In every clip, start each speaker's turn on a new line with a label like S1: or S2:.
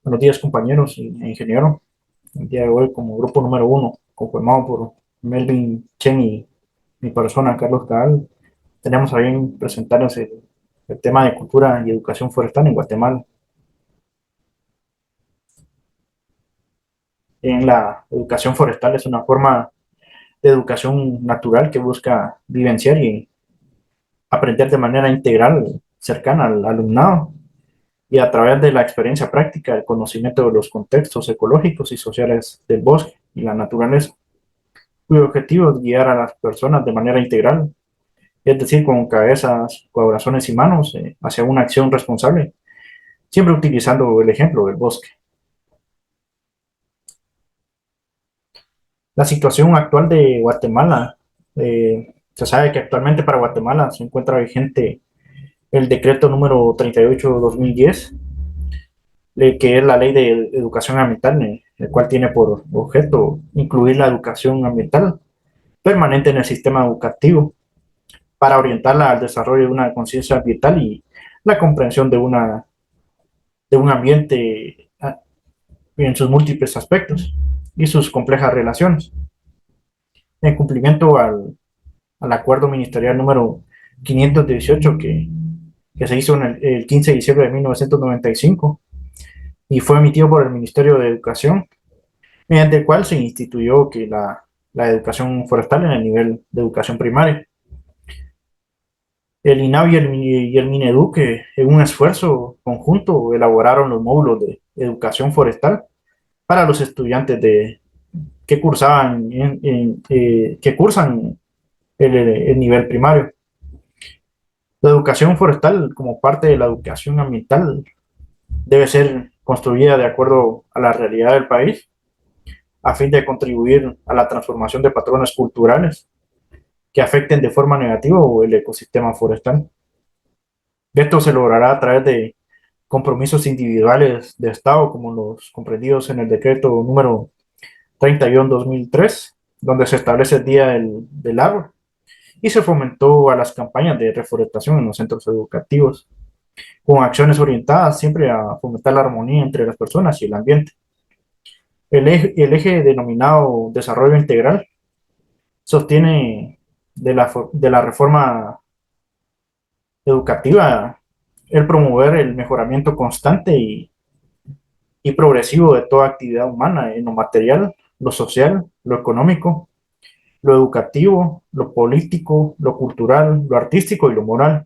S1: Buenos días, compañeros e ingeniero. El día de hoy, como grupo número uno, conformado por Melvin Chen y mi persona, Carlos Cabal, tenemos a bien presentarnos el tema de cultura y educación forestal en Guatemala. En la educación forestal es una forma de educación natural que busca vivenciar y aprender de manera integral, cercana al alumnado, y a través de la experiencia práctica, el conocimiento de los contextos ecológicos y sociales del bosque y la naturaleza, cuyo objetivo es guiar a las personas de manera integral, es decir, con cabezas, corazones y manos, hacia una acción responsable, siempre utilizando el ejemplo del bosque. La situación actual de Guatemala, se sabe que actualmente para Guatemala se encuentra vigente el decreto número 38/2010, que es la ley de educación ambiental, el cual tiene por objeto incluir la educación ambiental permanente en el sistema educativo para orientarla al desarrollo de una conciencia ambiental y la comprensión de un ambiente en sus múltiples aspectos y sus complejas relaciones. En cumplimiento al acuerdo ministerial número 518 que se hizo en el 15 de diciembre de 1995 y fue emitido por el Ministerio de Educación, mediante el cual se instituyó que la educación forestal en el nivel de educación primaria. El INAV y el Mineduc, en un esfuerzo conjunto, elaboraron los módulos de educación forestal para los estudiantes que cursaban que cursan el nivel primario. La educación forestal, como parte de la educación ambiental, debe ser construida de acuerdo a la realidad del país, a fin de contribuir a la transformación de patrones culturales que afecten de forma negativa el ecosistema forestal. Esto se logrará a través de compromisos individuales de Estado, como los comprendidos en el decreto número 30/2003, donde se establece el Día del Árbol y se fomentó a las campañas de reforestación en los centros educativos, con acciones orientadas siempre a fomentar la armonía entre las personas y el ambiente. El eje denominado desarrollo integral sostiene de la reforma educativa el promover el mejoramiento constante y progresivo de toda actividad humana en lo material, lo social, lo económico, lo educativo, lo político, lo cultural, lo artístico y lo moral.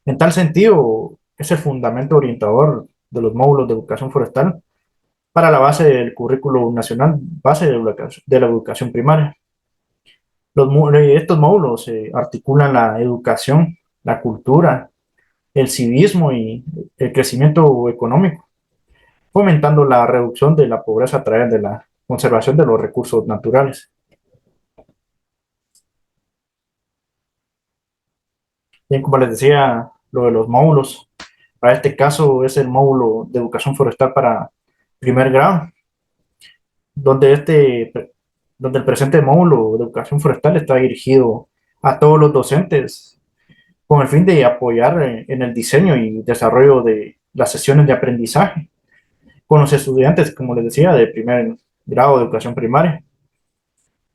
S1: En tal sentido, es el fundamento orientador de los módulos de educación forestal para la base del currículo nacional, base de la educación primaria. Estos módulos articulan la educación, la cultura, el civismo y el crecimiento económico, fomentando la reducción de la pobreza a través de la conservación de los recursos naturales. Bien, como les decía, lo de los módulos, para este caso es el módulo de educación forestal para primer grado, donde, donde el presente módulo de educación forestal está dirigido a todos los docentes con el fin de apoyar en el diseño y desarrollo de las sesiones de aprendizaje con los estudiantes, como les decía, de primer grado de educación primaria,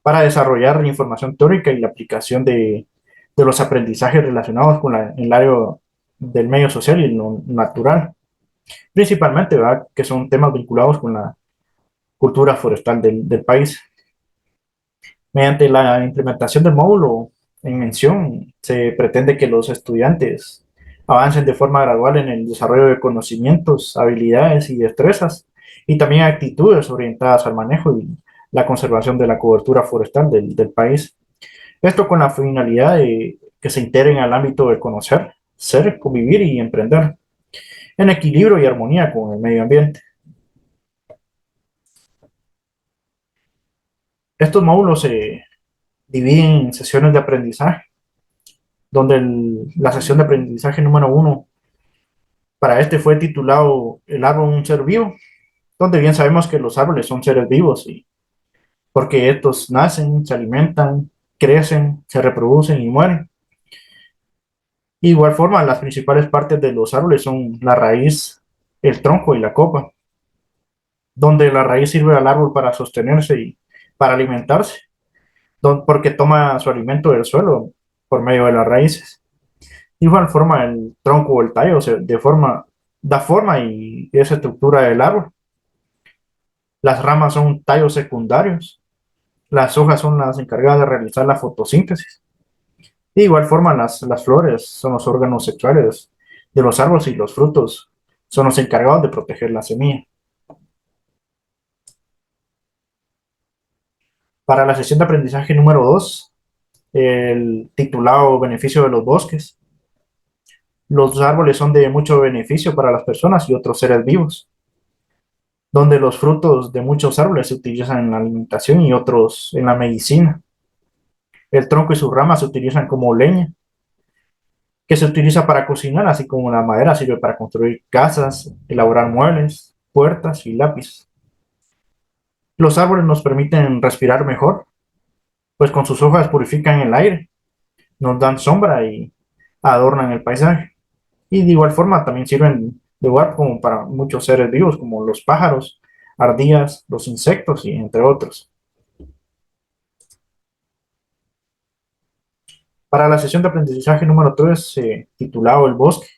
S1: para desarrollar la información teórica y la aplicación de los aprendizajes relacionados con el área del medio social y lo natural, principalmente, ¿verdad?, que son temas vinculados con la cultura forestal del país. Mediante la implementación del módulo en mención, se pretende que los estudiantes avancen de forma gradual en el desarrollo de conocimientos, habilidades y destrezas, y también actitudes orientadas al manejo y la conservación de la cobertura forestal del país. Esto con la finalidad de que se integren al ámbito de conocer, ser, convivir y emprender en equilibrio y armonía con el medio ambiente. Estos módulos se dividen en sesiones de aprendizaje, donde la sesión de aprendizaje número uno para este fue titulado El árbol un ser vivo, donde bien sabemos que los árboles son seres vivos y porque estos nacen, se alimentan, crecen, se reproducen y mueren. De igual forma, las principales partes de los árboles son la raíz, el tronco y la copa, donde la raíz sirve al árbol para sostenerse y para alimentarse, porque toma su alimento del suelo por medio de las raíces. De igual forma, el tronco o el tallo da forma y esa estructura del árbol. Las ramas son tallos secundarios. Las hojas son las encargadas de realizar la fotosíntesis. De igual forma, las flores son los órganos sexuales de los árboles y los frutos son los encargados de proteger la semilla. Para la sesión de aprendizaje número 2, el titulado Beneficio de los bosques. Los árboles son de mucho beneficio para las personas y otros seres vivos, donde los frutos de muchos árboles se utilizan en la alimentación y otros en la medicina. El tronco y sus ramas se utilizan como leña, que se utiliza para cocinar, así como la madera sirve para construir casas, elaborar muebles, puertas y lápices. Los árboles nos permiten respirar mejor, pues con sus hojas purifican el aire, nos dan sombra y adornan el paisaje. Y de igual forma también sirven de hogar como para muchos seres vivos, como los pájaros, ardillas, los insectos y entre otros. Para la sesión de aprendizaje número 3, titulado El bosque,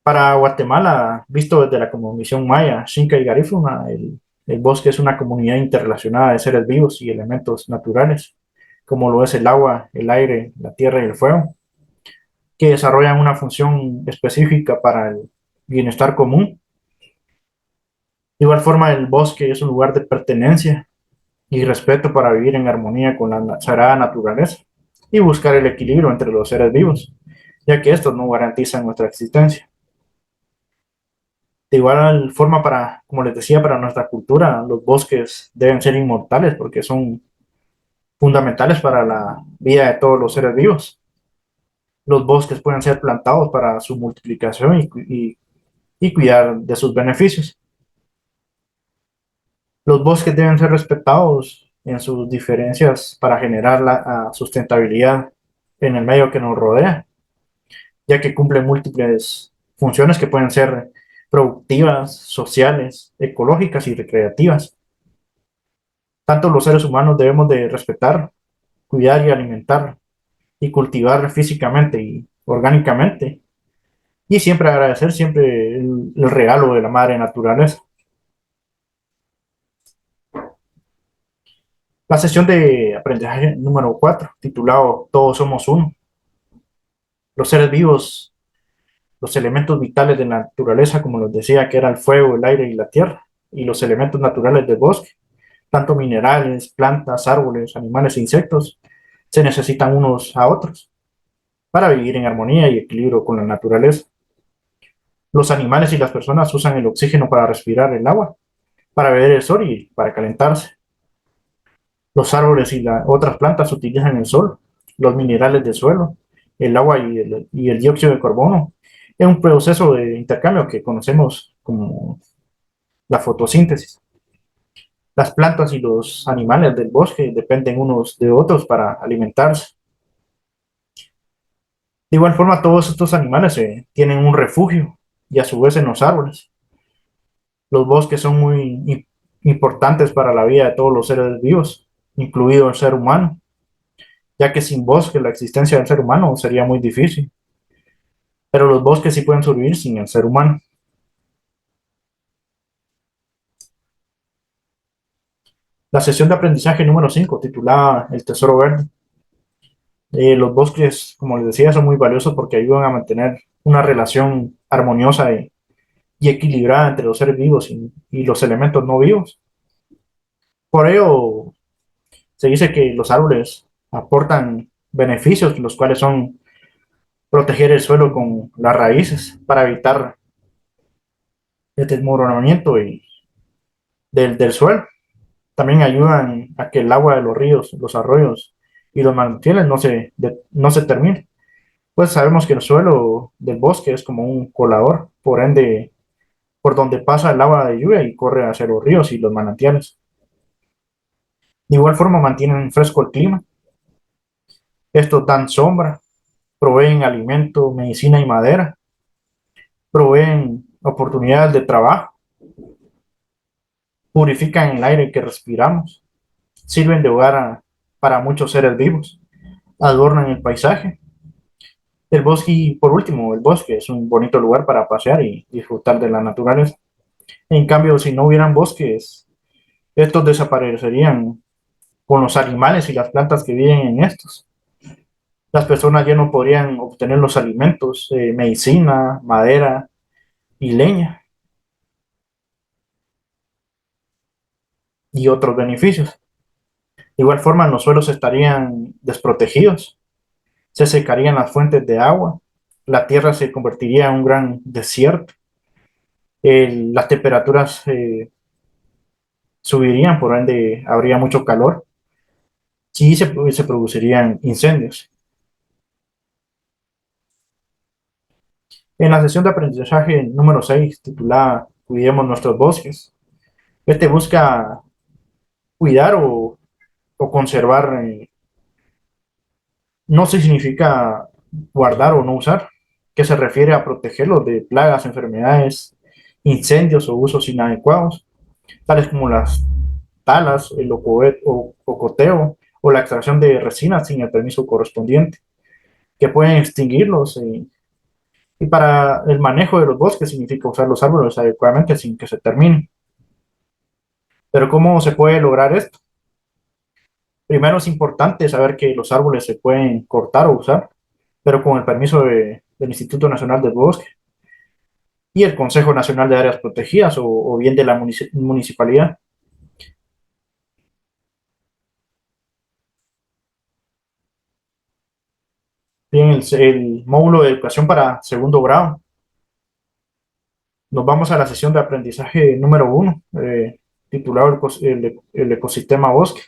S1: para Guatemala, visto desde la cosmovisión maya, Xinca y Garífuna, el bosque es una comunidad interrelacionada de seres vivos y elementos naturales, como lo es el agua, el aire, la tierra y el fuego, que desarrollan una función específica para el bienestar común. De igual forma, el bosque es un lugar de pertenencia y respeto para vivir en armonía con la sagrada naturaleza y buscar el equilibrio entre los seres vivos, ya que estos no garantizan nuestra existencia. De igual forma, como les decía, para nuestra cultura, los bosques deben ser inmortales porque son fundamentales para la vida de todos los seres vivos. Los bosques pueden ser plantados para su multiplicación y cuidar de sus beneficios. Los bosques deben ser respetados en sus diferencias para generar la sustentabilidad en el medio que nos rodea, ya que cumplen múltiples funciones que pueden ser productivas, sociales, ecológicas y recreativas. Tanto los seres humanos debemos de respetar, cuidar y alimentar y cultivar físicamente y orgánicamente y siempre agradecer siempre el regalo de la madre naturaleza. La sesión de aprendizaje número 4, titulado Todos somos uno. Los seres vivos, los elementos vitales de la naturaleza, como les decía, que era el fuego, el aire y la tierra, y los elementos naturales del bosque, tanto minerales, plantas, árboles, animales e insectos, se necesitan unos a otros para vivir en armonía y equilibrio con la naturaleza. Los animales y las personas usan el oxígeno para respirar el agua, para beber el sol y para calentarse. Los árboles y las otras plantas utilizan el sol, los minerales del suelo, el agua y el dióxido de carbono en un proceso de intercambio que conocemos como la fotosíntesis. Las plantas y los animales del bosque dependen unos de otros para alimentarse. De igual forma, todos estos animales tienen un refugio y a su vez en los árboles. Los bosques son muy importantes para la vida de todos los seres vivos, incluido el ser humano, ya que sin bosque la existencia del ser humano sería muy difícil. Pero los bosques sí pueden sobrevivir sin el ser humano. La sesión de aprendizaje número 5, titulada El Tesoro Verde. Los bosques, como les decía, son muy valiosos porque ayudan a mantener una relación armoniosa y equilibrada entre los seres vivos y los elementos no vivos. Por ello, se dice que los árboles aportan beneficios, los cuales son proteger el suelo con las raíces para evitar el desmoronamiento del suelo. También ayudan a que el agua de los ríos, los arroyos y los manantiales no se terminen. Pues sabemos que el suelo del bosque es como un colador, por ende, por donde pasa el agua de lluvia y corre hacia los ríos y los manantiales. De igual forma mantienen fresco el clima. Estos dan sombra, proveen alimento, medicina y madera, proveen oportunidades de trabajo, purifican el aire que respiramos, sirven de hogar para muchos seres vivos, adornan el paisaje. El bosque, y por último, el bosque es un bonito lugar para pasear y disfrutar de la naturaleza. En cambio, si no hubieran bosques, estos desaparecerían con los animales y las plantas que viven en estos. Las personas ya no podrían obtener los alimentos, medicina, madera y leña y otros beneficios. De igual forma, los suelos estarían desprotegidos, se secarían las fuentes de agua, la tierra se convertiría en un gran desierto, las temperaturas subirían, por ende habría mucho calor y se producirían incendios. En la sesión de aprendizaje número 6, titulada Cuidemos nuestros bosques, este busca cuidar o conservar, no significa guardar o no usar, que se refiere a protegerlos de plagas, enfermedades, incendios o usos inadecuados, tales como las talas, el ocoteo o la extracción de resinas sin el permiso correspondiente, que pueden extinguirlos. Y para el manejo de los bosques significa usar los árboles adecuadamente sin que se terminen. Pero ¿cómo se puede lograr esto? Primero es importante saber que los árboles se pueden cortar o usar, pero con el permiso del Instituto Nacional del Bosque y el Consejo Nacional de Áreas Protegidas o bien de la municipalidad. Bien, el módulo de educación para segundo grado. Nos vamos a la sesión de aprendizaje número 1, titulado el ecosistema bosque.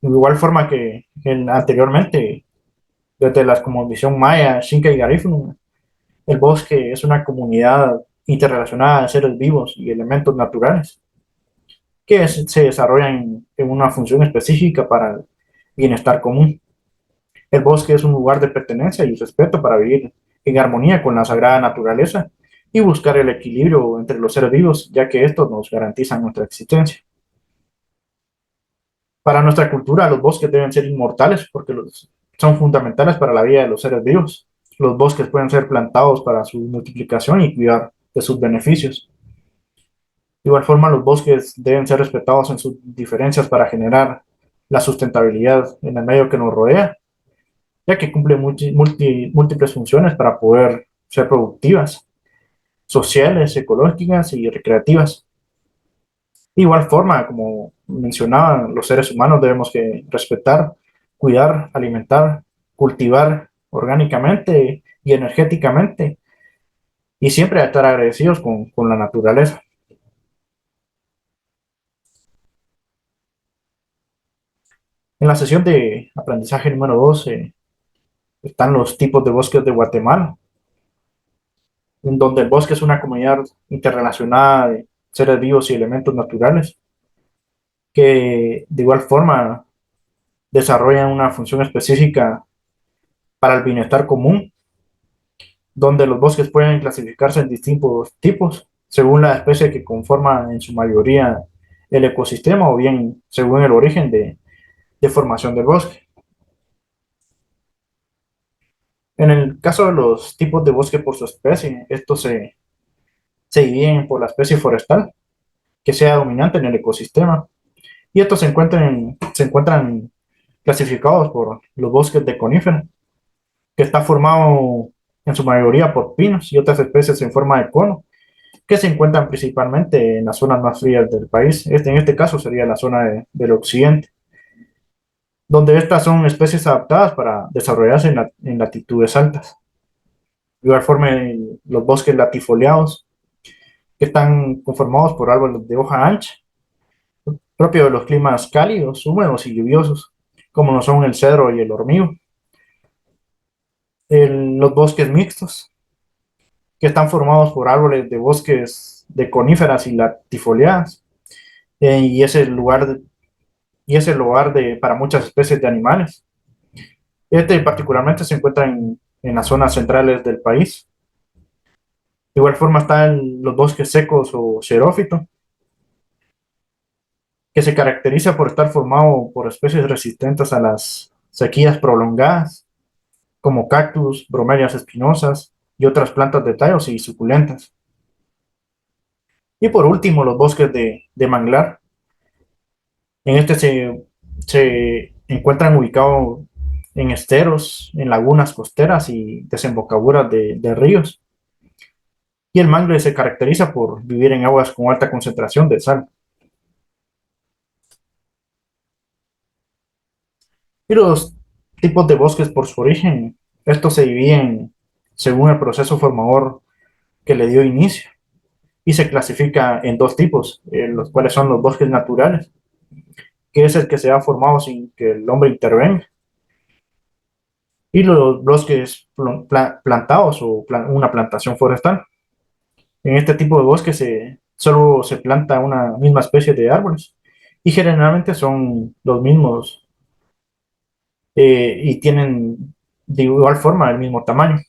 S1: De igual forma que anteriormente, desde las cosmovisión maya, Xinca y Garífuna, el bosque es una comunidad interrelacionada de seres vivos y elementos naturales que se desarrollan en una función específica para el bienestar común. El bosque es un lugar de pertenencia y respeto para vivir en armonía con la sagrada naturaleza y buscar el equilibrio entre los seres vivos, ya que estos nos garantizan nuestra existencia. Para nuestra cultura, los bosques deben ser inmortales porque son fundamentales para la vida de los seres vivos. Los bosques pueden ser plantados para su multiplicación y cuidar de sus beneficios. De igual forma, los bosques deben ser respetados en sus diferencias para generar la sustentabilidad en el medio que nos rodea, ya que cumplen múltiples funciones para poder ser productivas, sociales, ecológicas y recreativas. De igual forma, como mencionaban, los seres humanos debemos que respetar, cuidar, alimentar, cultivar orgánicamente y energéticamente y siempre estar agradecidos con la naturaleza. En la sesión de aprendizaje número 12 están los tipos de bosques de Guatemala, en donde el bosque es una comunidad interrelacionada de seres vivos y elementos naturales que de igual forma desarrollan una función específica para el bienestar común, donde los bosques pueden clasificarse en distintos tipos según la especie que conforma en su mayoría el ecosistema o bien según el origen de formación del bosque. En el caso de los tipos de bosque por su especie, estos se dividen por la especie forestal que sea dominante en el ecosistema y estos se encuentran clasificados por los bosques de conífera, que está formado en su mayoría por pinos y otras especies en forma de cono, que se encuentran principalmente en las zonas más frías del país. En este caso sería la zona del occidente, donde estas son especies adaptadas para desarrollarse en latitudes altas. De igual forma, los bosques latifoliados, que están conformados por árboles de hoja ancha, propio de los climas cálidos, húmedos y lluviosos, como lo son el cedro y el hormigo. Los bosques mixtos, que están formados por árboles de bosques de coníferas y latifoliadas, y es el lugar para muchas especies de animales. Particularmente se encuentra en las zonas centrales del país. De igual forma están los bosques secos o xerófitos, que se caracteriza por estar formado por especies resistentes a las sequías prolongadas, como cactus, bromelias espinosas y otras plantas de tallos y suculentas. Y por último, los bosques de manglar. En este se encuentran ubicados en esteros, en lagunas costeras y desembocaduras de ríos. Y el mangle se caracteriza por vivir en aguas con alta concentración de sal. Y los tipos de bosques por su origen, estos se dividen según el proceso formador que le dio inicio y se clasifica en dos tipos, los cuales son los bosques naturales, que es el que se ha formado sin que el hombre intervenga, y los bosques plantados o una plantación forestal. En este tipo de bosques solo se planta una misma especie de árboles y generalmente son los mismos y tienen de igual forma el mismo tamaño.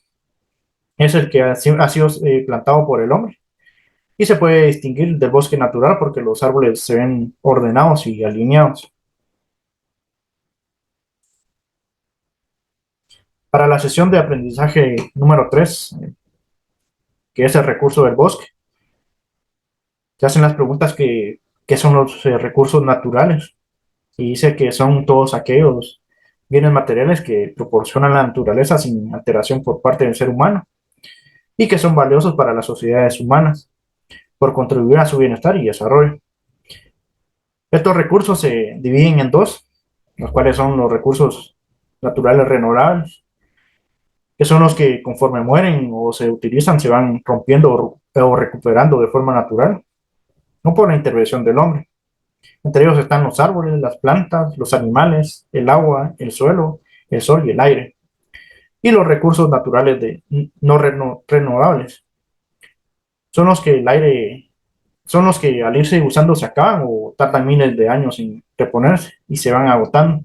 S1: Es el que ha sido plantado por el hombre y se puede distinguir del bosque natural porque los árboles se ven ordenados y alineados. Para la sesión de aprendizaje número 3, que es el recurso del bosque, se hacen las preguntas ¿qué son los recursos naturales? Y dice que son todos aquellos bienes materiales que proporcionan la naturaleza sin alteración por parte del ser humano y que son valiosos para las sociedades humanas por contribuir a su bienestar y desarrollo. Estos recursos se dividen en dos, los cuales son los recursos naturales renovables, que son los que conforme mueren o se utilizan se van rompiendo o recuperando de forma natural, no por la intervención del hombre. Entre ellos están los árboles, las plantas, los animales, el agua, el suelo, el sol y el aire. Y los recursos naturales no renovables son los que el aire, son los que al irse usando se acaban o tardan miles de años en reponerse y se van agotando.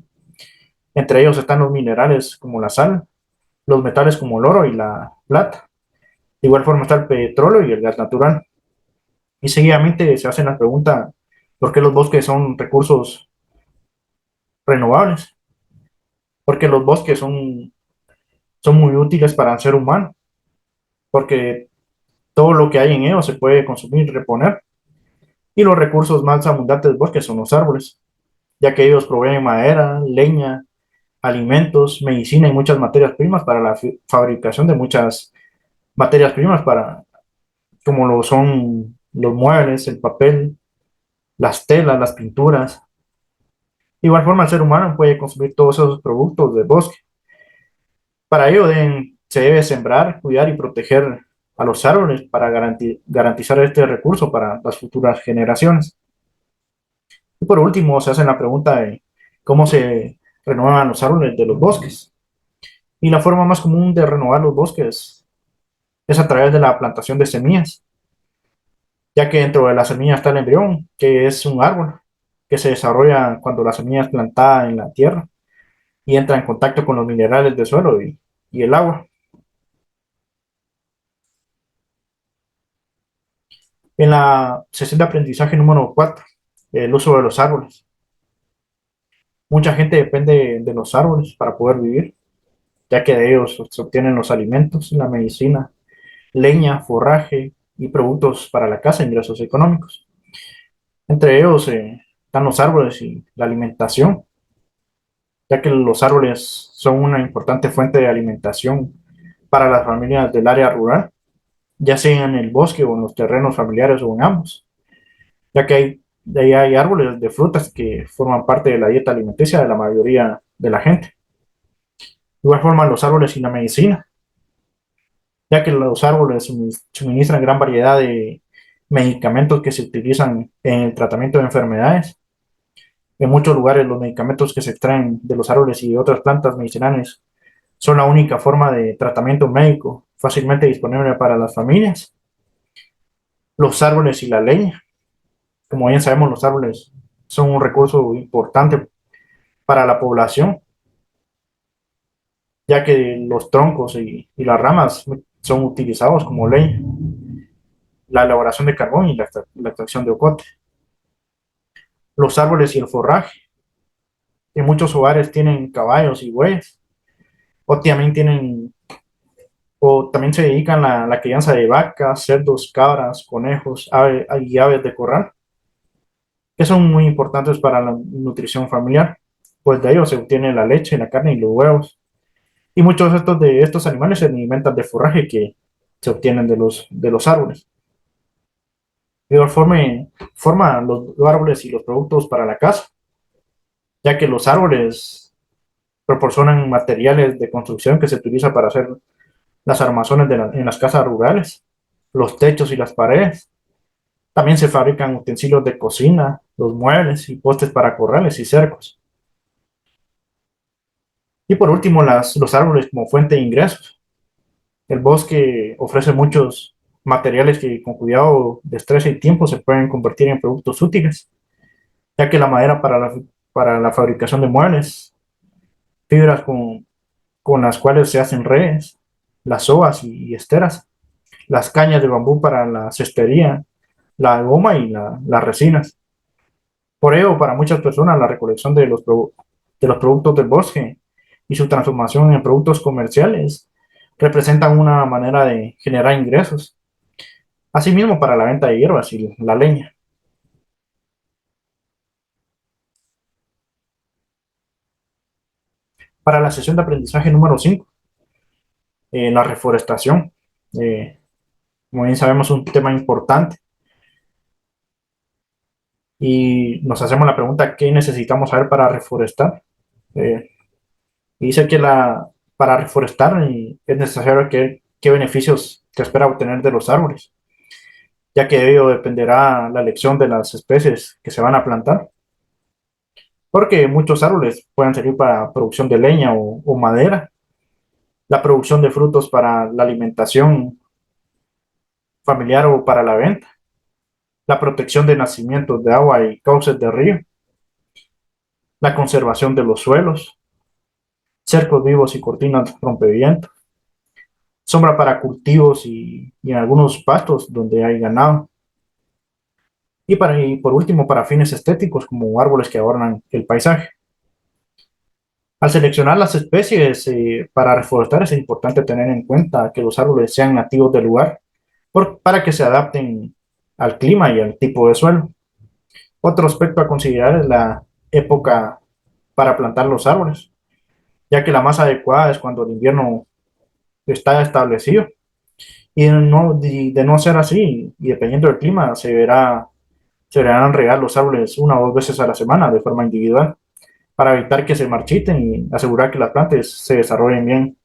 S1: Entre ellos están los minerales como la sal, los metales como el oro y la plata. De igual forma está el petróleo y el gas natural. Y seguidamente se hacen la pregunta, ¿por qué los bosques son recursos renovables? Porque los bosques son muy útiles para el ser humano, porque todo lo que hay en ellos se puede consumir y reponer. Y los recursos más abundantes del bosque son los árboles, ya que ellos proveen madera, leña, alimentos, medicina y muchas materias primas para la fabricación de muchas materias primas como lo son los muebles, el papel, las telas, las pinturas. De igual forma, el ser humano puede consumir todos esos productos del bosque. Para ello se debe sembrar, cuidar y proteger a los árboles para garantizar este recurso para las futuras generaciones. Y por último, se hace la pregunta de cómo se renuevan los árboles de los bosques. Y la forma más común de renovar los bosques es a través de la plantación de semillas, ya que dentro de la semilla está el embrión, que es un árbol que se desarrolla cuando la semilla es plantada en la tierra y entra en contacto con los minerales del suelo y el agua. En la sesión de aprendizaje número 4, el uso de los árboles. Mucha gente depende de los árboles para poder vivir, ya que de ellos se obtienen los alimentos, la medicina, leña, forraje y productos para la casa, ingresos económicos. Entre ellos están los árboles y la alimentación, ya que los árboles son una importante fuente de alimentación para las familias del área rural, ya sea en el bosque o en los terrenos familiares o en ambos, ya que de ahí hay árboles de frutas que forman parte de la dieta alimenticia de la mayoría de la gente. De igual forma, los árboles y la medicina, ya que los árboles suministran gran variedad de medicamentos que se utilizan en el tratamiento de enfermedades. En muchos lugares los medicamentos que se extraen de los árboles y otras plantas medicinales son la única forma de tratamiento médico fácilmente disponible para las familias. Los árboles y la leña, como bien sabemos, los árboles son un recurso importante para la población, ya que los troncos y las ramas son utilizados como leña. la elaboración de carbón y la extracción de ocote. Los árboles y el forraje. En muchos hogares tienen caballos y bueyes, o también tienen, o también se dedican a la crianza de vacas, cerdos, cabras, conejos, y aves de corral, que son muy importantes para la nutrición familiar, pues de ellos se obtiene la leche, la carne y los huevos. Y muchos de estos animales se alimentan de forraje que se obtienen de los árboles. De igual forma los árboles y los productos para la casa, ya que los árboles proporcionan materiales de construcción que se utiliza para hacer las armazones en las casas rurales, los techos y las paredes. También se fabrican utensilios de cocina, los muebles y postes para corrales y cercos. Y por último, los árboles como fuente de ingresos. El bosque ofrece muchos materiales que con cuidado, destreza y tiempo se pueden convertir en productos útiles, ya que la madera para la fabricación de muebles, fibras con las cuales se hacen redes, las sogas y esteras, las cañas de bambú para la cestería, la goma y las resinas. Por ello, para muchas personas, la recolección de los productos del bosque y su transformación en productos comerciales representan una manera de generar ingresos. Asimismo, para la venta de hierbas y la leña. Para la sesión de aprendizaje número 5, la reforestación. Eh, Como bien sabemos, es un tema importante y nos hacemos la pregunta, ¿qué necesitamos saber para reforestar? Eh, y dice que para reforestar es necesario qué beneficios se espera obtener de los árboles, ya que de ello dependerá la elección de las especies que se van a plantar, porque muchos árboles pueden servir para producción de leña o madera, la producción de frutos para la alimentación familiar o para la venta, la protección de nacimientos de agua y cauces de río, la conservación de los suelos, cercos vivos y cortinas rompevientos, sombra para cultivos y en algunos pastos donde hay ganado. Y por último, para fines estéticos, como árboles que adornan el paisaje. Al seleccionar las especies para reforestar es importante tener en cuenta que los árboles sean nativos del lugar para que se adapten al clima y al tipo de suelo. Otro aspecto a considerar es la época para plantar los árboles, ya que la más adecuada es cuando el invierno está establecido. De no ser así, y dependiendo del clima, se deberán regar los árboles una o dos veces a la semana de forma individual para evitar que se marchiten y asegurar que las plantas se desarrollen bien.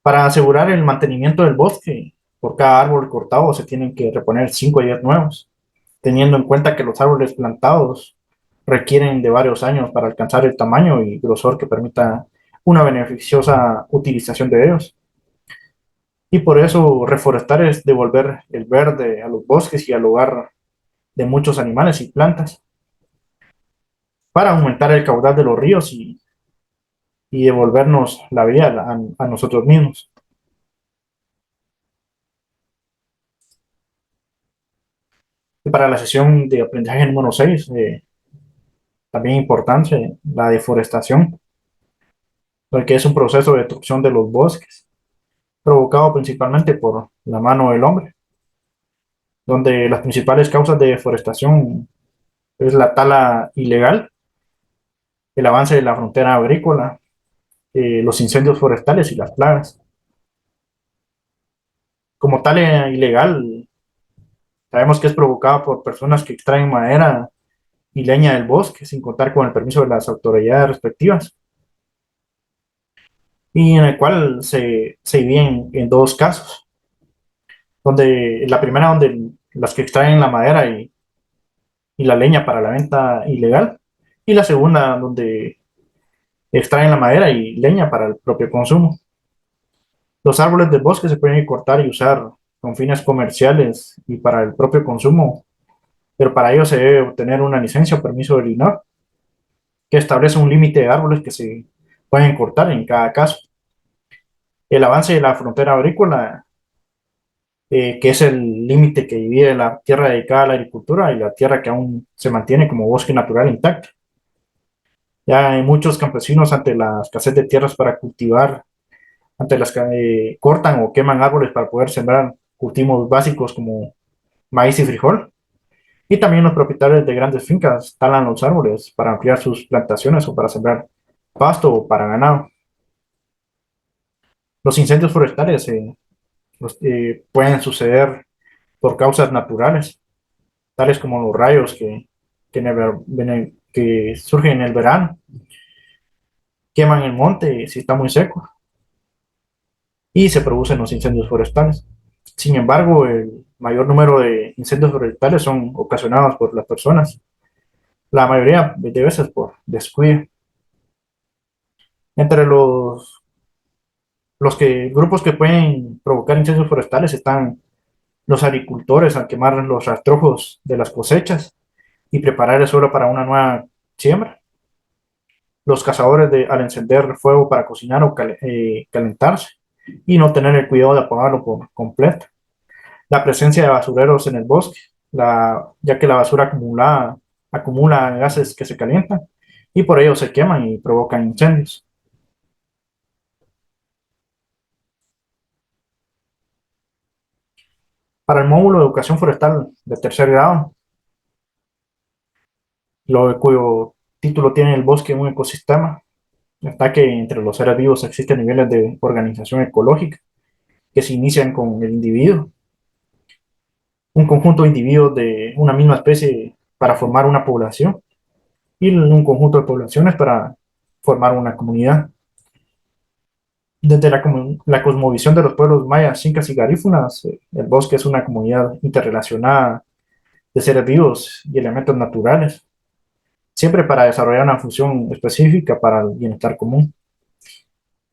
S1: Para asegurar el mantenimiento del bosque, por cada árbol cortado se tienen que reponer 5 a 10 nuevos, teniendo en cuenta que los árboles plantados requieren de varios años para alcanzar el tamaño y grosor que permita una beneficiosa utilización de ellos. Y por eso reforestar es devolver el verde a los bosques y al hogar de muchos animales y plantas, para aumentar el caudal de los ríos y devolvernos la vida a nosotros mismos. Y para la sesión de aprendizaje número 6, también importante, la deforestación, porque es un proceso de destrucción de los bosques, provocado principalmente por la mano del hombre, donde las principales causas de deforestación es la tala ilegal, el avance de la frontera agrícola, los incendios forestales y las plagas. Como tala ilegal, sabemos que es provocada por personas que extraen madera y leña del bosque sin contar con el permiso de las autoridades respectivas, y en el cual se dividen en dos casos, donde la primera donde las que extraen la madera y la leña para la venta ilegal, y la segunda donde extraen la madera y leña para el propio consumo. Los árboles del bosque se pueden cortar y usar con fines comerciales y para el propio consumo, pero para ello se debe obtener una licencia o permiso del INAH que establece un límite de árboles que se pueden cortar en cada caso. El avance de la frontera agrícola que es el límite que divide la tierra dedicada a la agricultura y la tierra que aún se mantiene como bosque natural intacto. Ya hay muchos campesinos ante la escasez de tierras para cultivar, ante las que cortan o queman árboles para poder sembrar cultivos básicos como maíz y frijol. Y también los propietarios de grandes fincas talan los árboles para ampliar sus plantaciones o para sembrar pasto o para ganado. Los incendios forestales pueden suceder por causas naturales, tales como los rayos que surgen en el verano, queman el monte si está muy seco y se producen los incendios forestales. Sin embargo, el mayor número de incendios forestales son ocasionados por las personas, la mayoría de veces por descuido. Entre grupos que pueden provocar incendios forestales están los agricultores al quemar los rastrojos de las cosechas y preparar el suelo para una nueva siembra. Los cazadores al encender fuego para cocinar o calentarse y no tener el cuidado de apagarlo por completo. La presencia de basureros en el bosque, ya que la basura acumula gases que se calientan y por ello se queman y provocan incendios. Para el módulo de educación forestal de tercer grado, cuyo título tiene el bosque un ecosistema, está que entre los seres vivos existen niveles de organización ecológica que se inician con el individuo, un conjunto de individuos de una misma especie para formar una población y un conjunto de poblaciones para formar una comunidad. Desde la cosmovisión de los pueblos mayas, incas y garífunas, el bosque es una comunidad interrelacionada de seres vivos y elementos naturales, siempre para desarrollar una función específica para el bienestar común.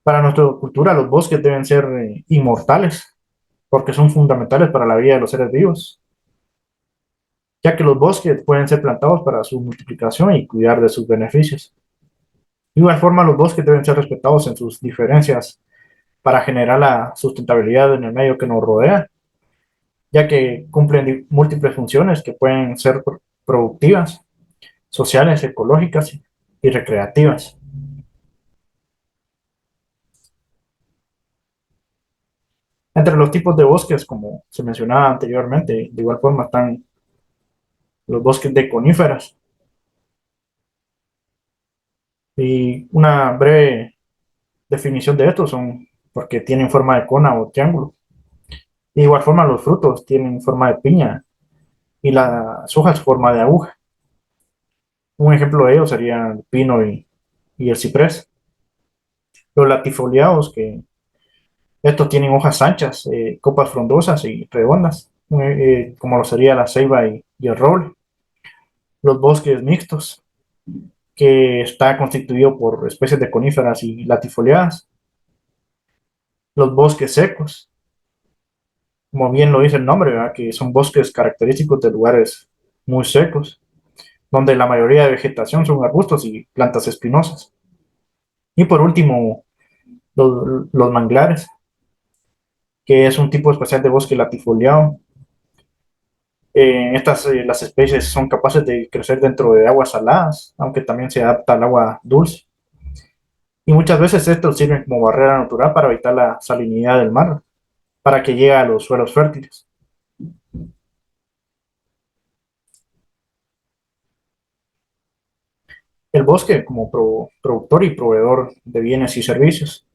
S1: Para nuestra cultura, los bosques deben ser inmortales, porque son fundamentales para la vida de los seres vivos, ya que los bosques pueden ser plantados para su multiplicación y cuidar de sus beneficios. De igual forma, los bosques deben ser respetados en sus diferencias para generar la sustentabilidad en el medio que nos rodea, ya que cumplen múltiples funciones que pueden ser productivas, sociales, ecológicas y recreativas. Entre los tipos de bosques, como se mencionaba anteriormente, de igual forma están los bosques de coníferas. Y una breve definición de estos son porque tienen forma de cona o triángulo. De igual forma, los frutos tienen forma de piña y las hojas forma de aguja. Un ejemplo de ello sería el pino y el ciprés. Los latifoliados, que estos tienen hojas anchas, copas frondosas y redondas, como lo sería la ceiba y el roble. Los bosques mixtos, que está constituido por especies de coníferas y latifoliadas. Los bosques secos, como bien lo dice el nombre, ¿verdad? Que son bosques característicos de lugares muy secos, donde la mayoría de vegetación son arbustos y plantas espinosas. Y por último, los manglares, que es un tipo especial de bosque latifoliado. Las especies son capaces de crecer dentro de aguas saladas, aunque también se adapta al agua dulce. Y muchas veces estos sirven como barrera natural para evitar la salinidad del mar, para que llegue a los suelos fértiles. El bosque como productor y proveedor de bienes y servicios.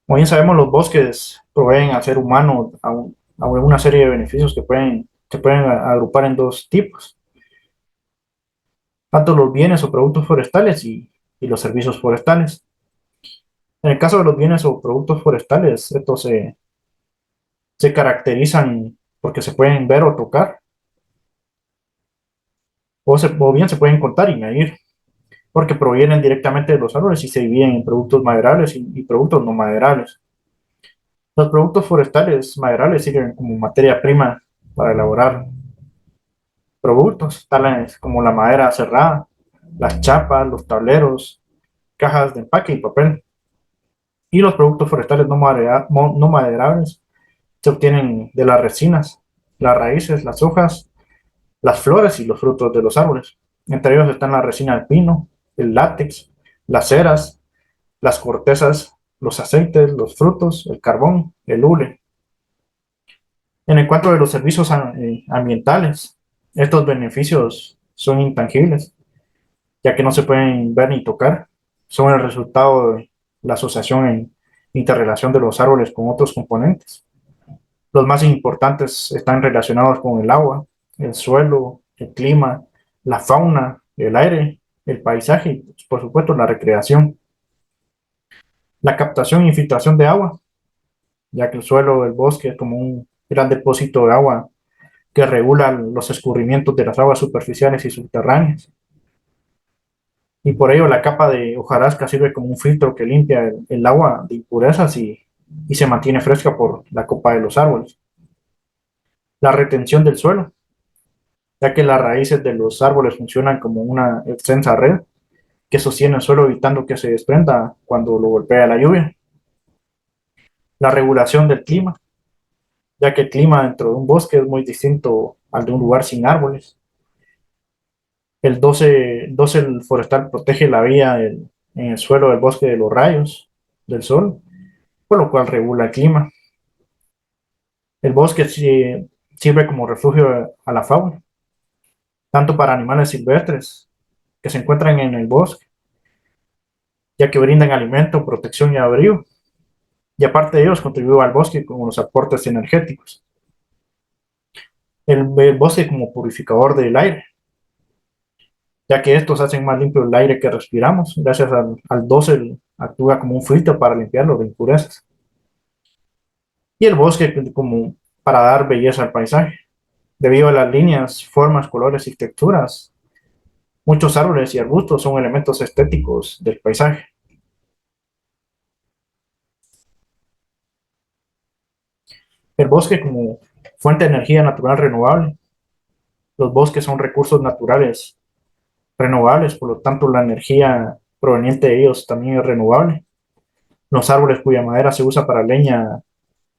S1: Como bien sabemos, los bosques proveen al ser humano a una serie de beneficios que pueden agrupar en dos tipos, tanto los bienes o productos forestales y los servicios forestales. En el caso de los bienes o productos forestales, estos se caracterizan porque se pueden ver o tocar, o bien se pueden contar y medir, porque provienen directamente de los árboles y se dividen en productos maderables y productos no maderables. Los productos forestales maderables sirven como materia prima para elaborar productos, tales como la madera cerrada, las chapas, los tableros, cajas de empaque y papel. Y los productos forestales no maderables se obtienen de las resinas, las raíces, las hojas, las flores y los frutos de los árboles. Entre ellos están la resina del pino, el látex, las ceras, las cortezas, los aceites, los frutos, el carbón, el hule. En el cuanto de los servicios ambientales, estos beneficios son intangibles, ya que no se pueden ver ni tocar. Son el resultado de la asociación en interrelación de los árboles con otros componentes. Los más importantes están relacionados con el agua, el suelo, el clima, la fauna, el aire, el paisaje y, por supuesto, la recreación. La captación y filtración de agua, ya que el suelo del bosque es como un gran depósito de agua que regula los escurrimientos de las aguas superficiales y subterráneas. Y por ello la capa de hojarasca sirve como un filtro que limpia el agua de impurezas y se mantiene fresca por la copa de los árboles. La retención del suelo, ya que las raíces de los árboles funcionan como una extensa red que sostiene el suelo evitando que se desprenda cuando lo golpea la lluvia. La regulación del clima, ya que el clima dentro de un bosque es muy distinto al de un lugar sin árboles. El dosel forestal protege la vía en el suelo del bosque de los rayos del sol, por lo cual regula el clima. El bosque sirve como refugio a la fauna, tanto para animales silvestres que se encuentran en el bosque, ya que brindan alimento, protección y abrigo, y aparte de ellos contribuye al bosque con los aportes energéticos. El bosque como purificador del aire, ya que estos hacen más limpio el aire que respiramos, gracias al dosel actúa como un filtro para limpiarlo de impurezas. Y el bosque como para dar belleza al paisaje, debido a las líneas, formas, colores y texturas. Muchos árboles y arbustos son elementos estéticos del paisaje. El bosque como fuente de energía natural renovable. Los bosques son recursos naturales renovables, por lo tanto la energía proveniente de ellos también es renovable. Los árboles cuya madera se usa para leña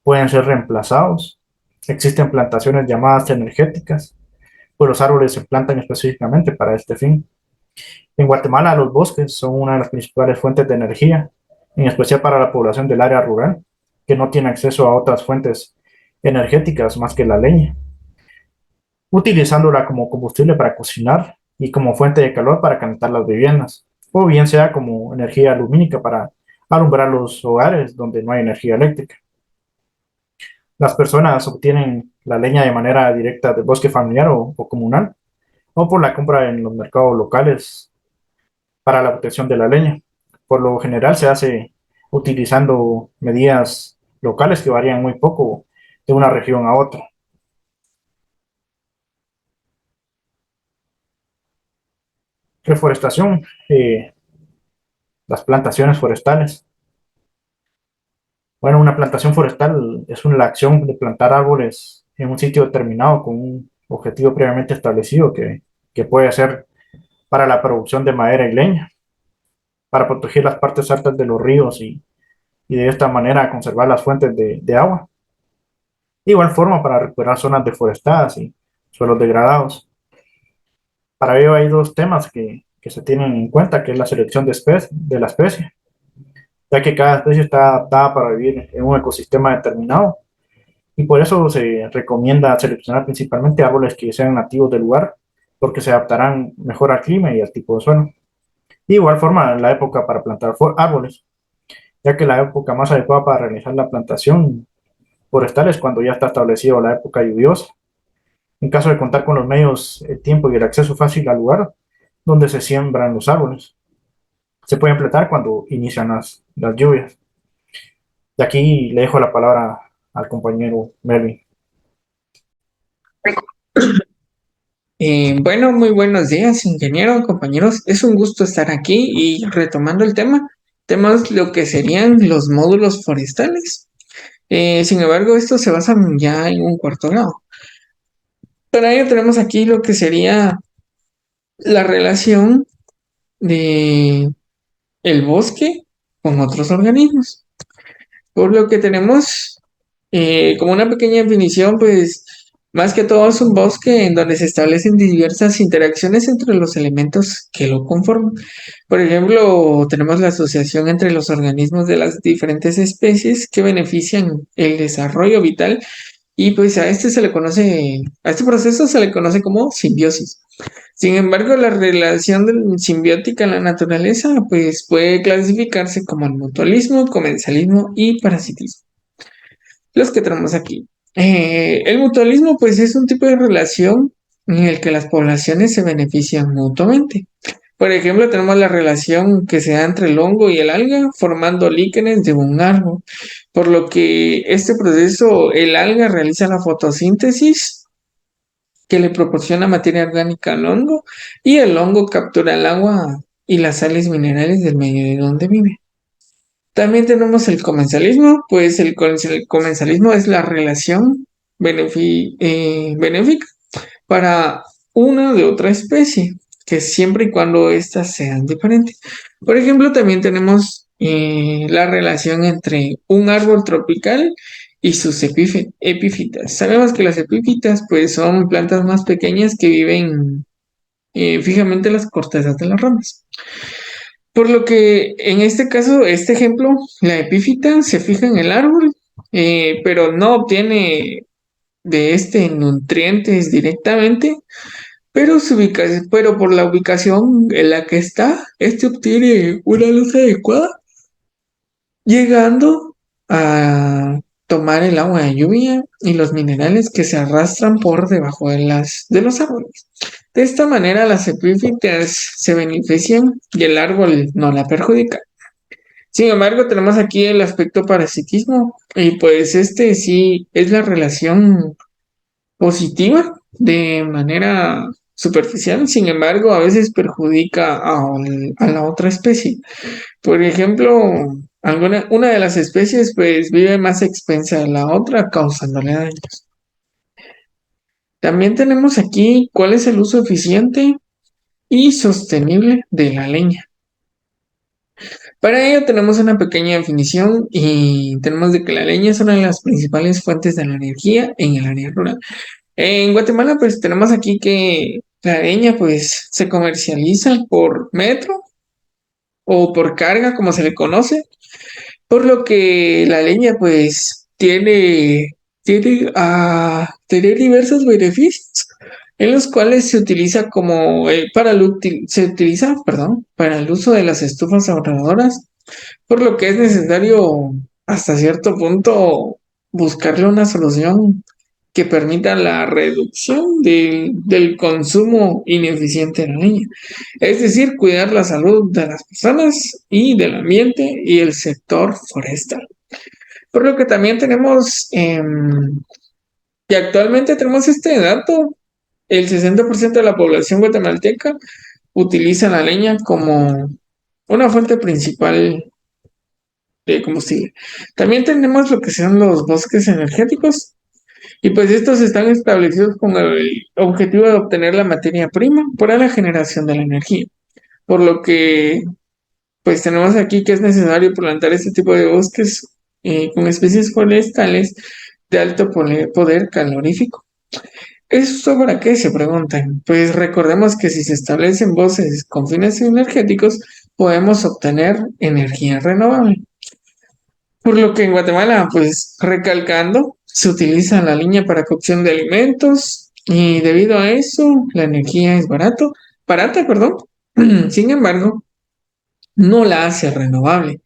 S1: pueden ser reemplazados. Existen plantaciones llamadas energéticas, pues los árboles se plantan específicamente para este fin. En Guatemala, los bosques son una de las principales fuentes de energía, en especial para la población del área rural, que no tiene acceso a otras fuentes energéticas más que la leña, utilizándola como combustible para cocinar y como fuente de calor para calentar las viviendas, o bien sea como energía lumínica para alumbrar los hogares donde no hay energía eléctrica. Las personas obtienen la leña de manera directa del bosque familiar o comunal, o por la compra en los mercados locales para la obtención de la leña. Por lo general se hace utilizando medidas locales que varían muy poco de una región a otra. Reforestación, las plantaciones forestales. Bueno, una plantación forestal es una acción de plantar árboles en un sitio determinado con un objetivo previamente establecido que puede ser para la producción de madera y leña, para proteger las partes altas de los ríos y de esta manera conservar las fuentes de agua. De igual forma, para recuperar zonas deforestadas y suelos degradados. Para ello hay dos temas que se tienen en cuenta, que es la selección de la especie, ya que cada especie está adaptada para vivir en un ecosistema determinado y por eso se recomienda seleccionar principalmente árboles que sean nativos del lugar, porque se adaptarán mejor al clima y al tipo de suelo. De igual forma, la época para plantar árboles, ya que la época más adecuada para realizar la plantación forestal es cuando ya está establecido la época lluviosa. En caso de contar con los medios, el tiempo y el acceso fácil al lugar donde se siembran los árboles. Se puede plantar cuando inician las lluvias. Y aquí le dejo la palabra al compañero Melvin.
S2: Bueno, muy buenos días, ingeniero, compañeros. Es un gusto estar aquí y retomando el tema, tenemos lo que serían los módulos forestales. Sin embargo, estos se basan ya en un cuarto grado. Para ello tenemos aquí lo que sería la relación de el bosque con otros organismos. Por lo que tenemos Como una pequeña definición, pues más que todo es un bosque en donde se establecen diversas interacciones entre los elementos que lo conforman. Por ejemplo, tenemos la asociación entre los organismos de las diferentes especies que benefician el desarrollo vital y pues a este proceso se le conoce como simbiosis. Sin embargo, la relación simbiótica en la naturaleza pues puede clasificarse como el mutualismo, comensalismo y parasitismo. Los que tenemos aquí. El mutualismo pues es un tipo de relación en el que las poblaciones se benefician mutuamente. Por ejemplo, tenemos la relación que se da entre el hongo y el alga, formando líquenes de un árbol, por lo que este proceso, el alga realiza la fotosíntesis que le proporciona materia orgánica al hongo y el hongo captura el agua y las sales minerales del medio de donde vive. También tenemos el comensalismo, pues el comensalismo es la relación benéfica para una de otra especie, que siempre y cuando éstas sean diferentes. Por ejemplo, también tenemos la relación entre un árbol tropical y sus epífitas. Sabemos que las epífitas pues son plantas más pequeñas que viven fijamente en las cortezas de las ramas. Por lo que en este caso, este ejemplo, la epífita se fija en el árbol, pero no obtiene de este nutrientes directamente, pero por la ubicación en la que está, este obtiene una luz adecuada, llegando a tomar el agua de lluvia y los minerales que se arrastran por debajo de los árboles. De esta manera, las epífitas se benefician y el árbol no la perjudica. Sin embargo, tenemos aquí el aspecto parasitismo y pues este sí es la relación positiva de manera superficial, sin embargo, a veces perjudica a la otra especie. Por ejemplo, una de las especies pues vive más expensa de la otra, causándole daños. También tenemos aquí cuál es el uso eficiente y sostenible de la leña. Para ello tenemos una pequeña definición y tenemos de que la leña es una de las principales fuentes de la energía en el área rural. En Guatemala, pues tenemos aquí que la leña, pues, se comercializa por metro o por carga, como se le conoce, por lo que la leña, pues, tiene a tener diversos beneficios, en los cuales se utiliza se utiliza, perdón, para el uso de las estufas ahorradoras, por lo que es necesario, hasta cierto punto, buscarle una solución que permita la reducción del consumo ineficiente de la leña. Es decir, cuidar la salud de las personas y del ambiente y el sector forestal. Por lo que también tenemos, que actualmente tenemos este dato, el 60% de la población guatemalteca utiliza la leña como una fuente principal de combustible. También tenemos lo que son los bosques energéticos, y pues estos están establecidos con el objetivo de obtener la materia prima para la generación de la energía. Por lo que, pues tenemos aquí que es necesario plantar este tipo de bosques con especies forestales de alto poder calorífico. ¿Esto para qué? Se preguntan. Pues recordemos que si se establecen bosques con fines energéticos, podemos obtener energía renovable. Por lo que en Guatemala, pues recalcando, se utiliza la línea para cocción de alimentos y debido a eso la energía es barata, perdón. Sin embargo, no la hace renovable,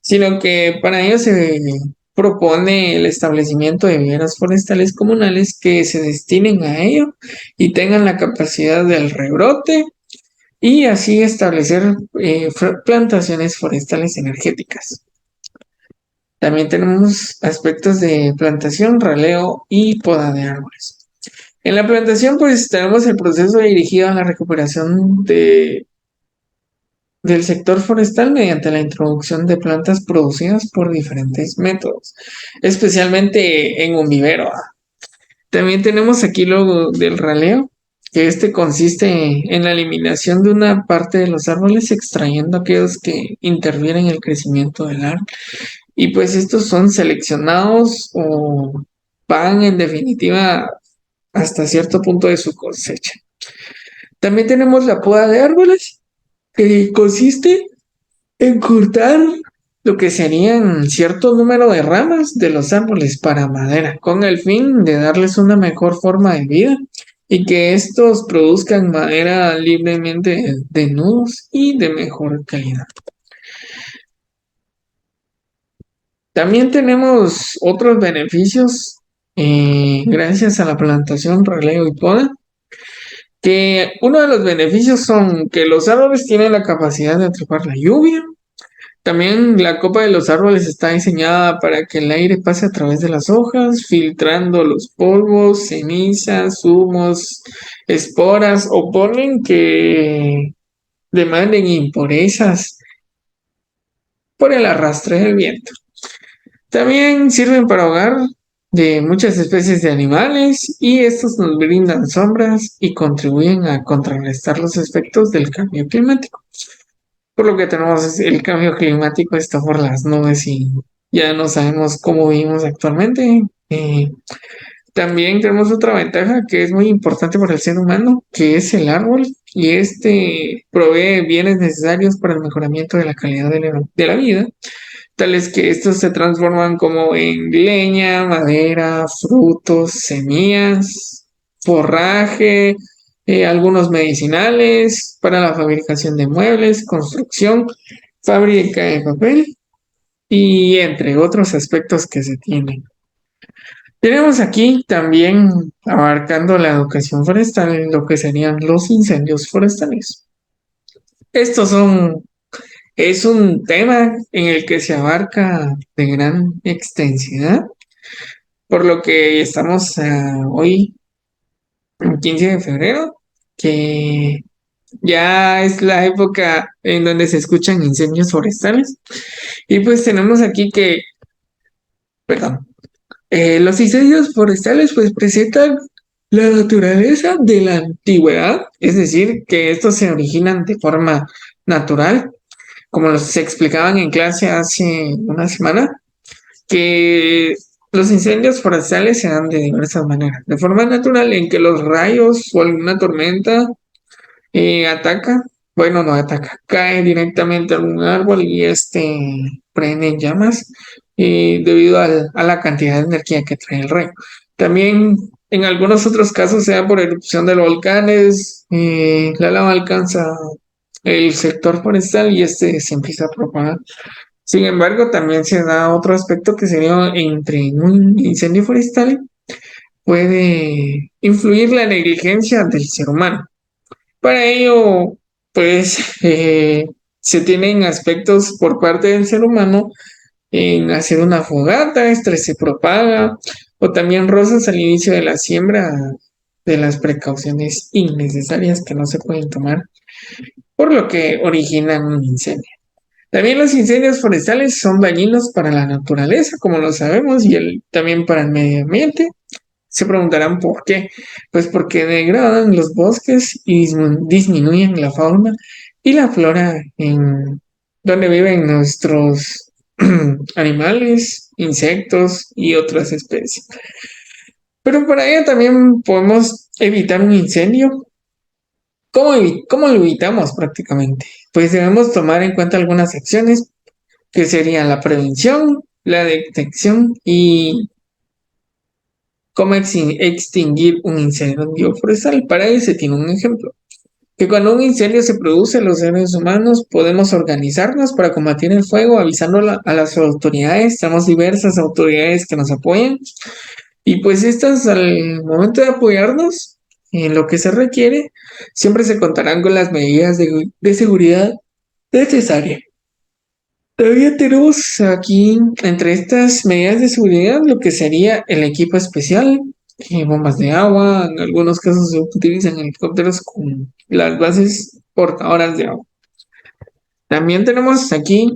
S2: sino que para ello se propone el establecimiento de viveros forestales comunales que se destinen a ello y tengan la capacidad del rebrote y así establecer plantaciones forestales energéticas. También tenemos aspectos de plantación, raleo y poda de árboles. En la plantación, pues tenemos el proceso dirigido a la recuperación del sector forestal mediante la introducción de plantas producidas por diferentes métodos, especialmente en un vivero. También tenemos aquí lo del raleo, que este consiste en la eliminación de una parte de los árboles, extrayendo aquellos que intervienen en el crecimiento del árbol. Y pues estos son seleccionados o van en definitiva hasta cierto punto de su cosecha. También tenemos la poda de árboles, que consiste en cortar lo que serían cierto número de ramas de los árboles para madera, con el fin de darles una mejor forma de vida y que estos produzcan madera libremente de nudos y de mejor calidad. También tenemos otros beneficios gracias a la plantación, raleo y poda, que uno de los beneficios son que los árboles tienen la capacidad de atrapar la lluvia. También la copa de los árboles está diseñada para que el aire pase a través de las hojas, filtrando los polvos, cenizas, humos, esporas o polen que demanden impurezas por el arrastre del viento. También sirven para hogar de muchas especies de animales y estos nos brindan sombras y contribuyen a contrarrestar los efectos del cambio climático. Por lo que tenemos el cambio climático está por las nubes y ya no sabemos cómo vivimos actualmente. También tenemos otra ventaja que es muy importante para el ser humano, que es el árbol, y este provee bienes necesarios para el mejoramiento de la calidad de la vida, tales que estos se transforman como en leña, madera, frutos, semillas, forraje, algunos medicinales para la fabricación de muebles, construcción, fábrica de papel y entre otros aspectos que se tienen. Tenemos aquí también abarcando la educación forestal lo que serían los incendios forestales. Estos son Es un tema en el que se abarca de gran extensidad, por lo que estamos hoy, 15 de febrero, que ya es la época en donde se escuchan incendios forestales. Y pues tenemos aquí que, perdón, los incendios forestales pues presentan la naturaleza de la antigüedad, es decir, que estos se originan de forma natural como se explicaban en clase hace una semana, que los incendios forestales se dan de diversas maneras. De forma natural, en que los rayos o alguna tormenta ataca, bueno, no ataca, cae directamente a un árbol y este prende en llamas debido a la cantidad de energía que trae el rayo. También en algunos otros casos, sea por erupción de los volcanes, la lava alcanza el sector forestal y este se empieza a propagar. Sin embargo, también se da otro aspecto que sería entre un incendio forestal puede influir la negligencia del ser humano. Para ello, pues se tienen aspectos por parte del ser humano en hacer una fogata, este se propaga, o también rozas al inicio de la siembra de las precauciones innecesarias que no se pueden tomar, por lo que originan un incendio. También los incendios forestales son dañinos para la naturaleza, como lo sabemos, y también para el medio ambiente. Se preguntarán por qué. Pues porque degradan los bosques y disminuyen la fauna y la flora en donde viven nuestros animales, insectos y otras especies. Pero para ello también podemos evitar un incendio. ¿Cómo lo evitamos prácticamente? Pues debemos tomar en cuenta algunas acciones que serían la prevención, la detección y cómo extinguir un incendio forestal. Para ello se tiene un ejemplo, que cuando un incendio se produce, los seres humanos podemos organizarnos para combatir el fuego, avisando a las autoridades. Tenemos diversas autoridades que nos apoyan y pues estas al momento de apoyarnos en lo que se requiere, siempre se contarán con las medidas de seguridad necesarias. Todavía tenemos aquí, entre estas medidas de seguridad, lo que sería el equipo especial, bombas de agua, en algunos casos se utilizan helicópteros con las bases portadoras de agua. También tenemos aquí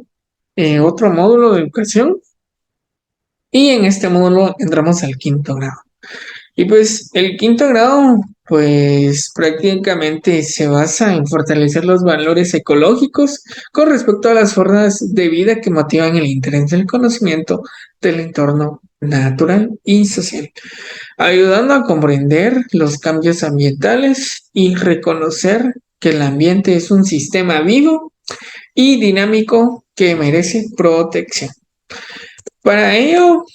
S2: otro módulo de educación y en este módulo entramos al quinto grado. Y pues el quinto grado pues prácticamente se basa en fortalecer los valores ecológicos con respecto a las formas de vida que motivan el interés del conocimiento del entorno natural y social, ayudando a comprender los cambios ambientales y reconocer que el ambiente es un sistema vivo y dinámico que merece protección. Para ello,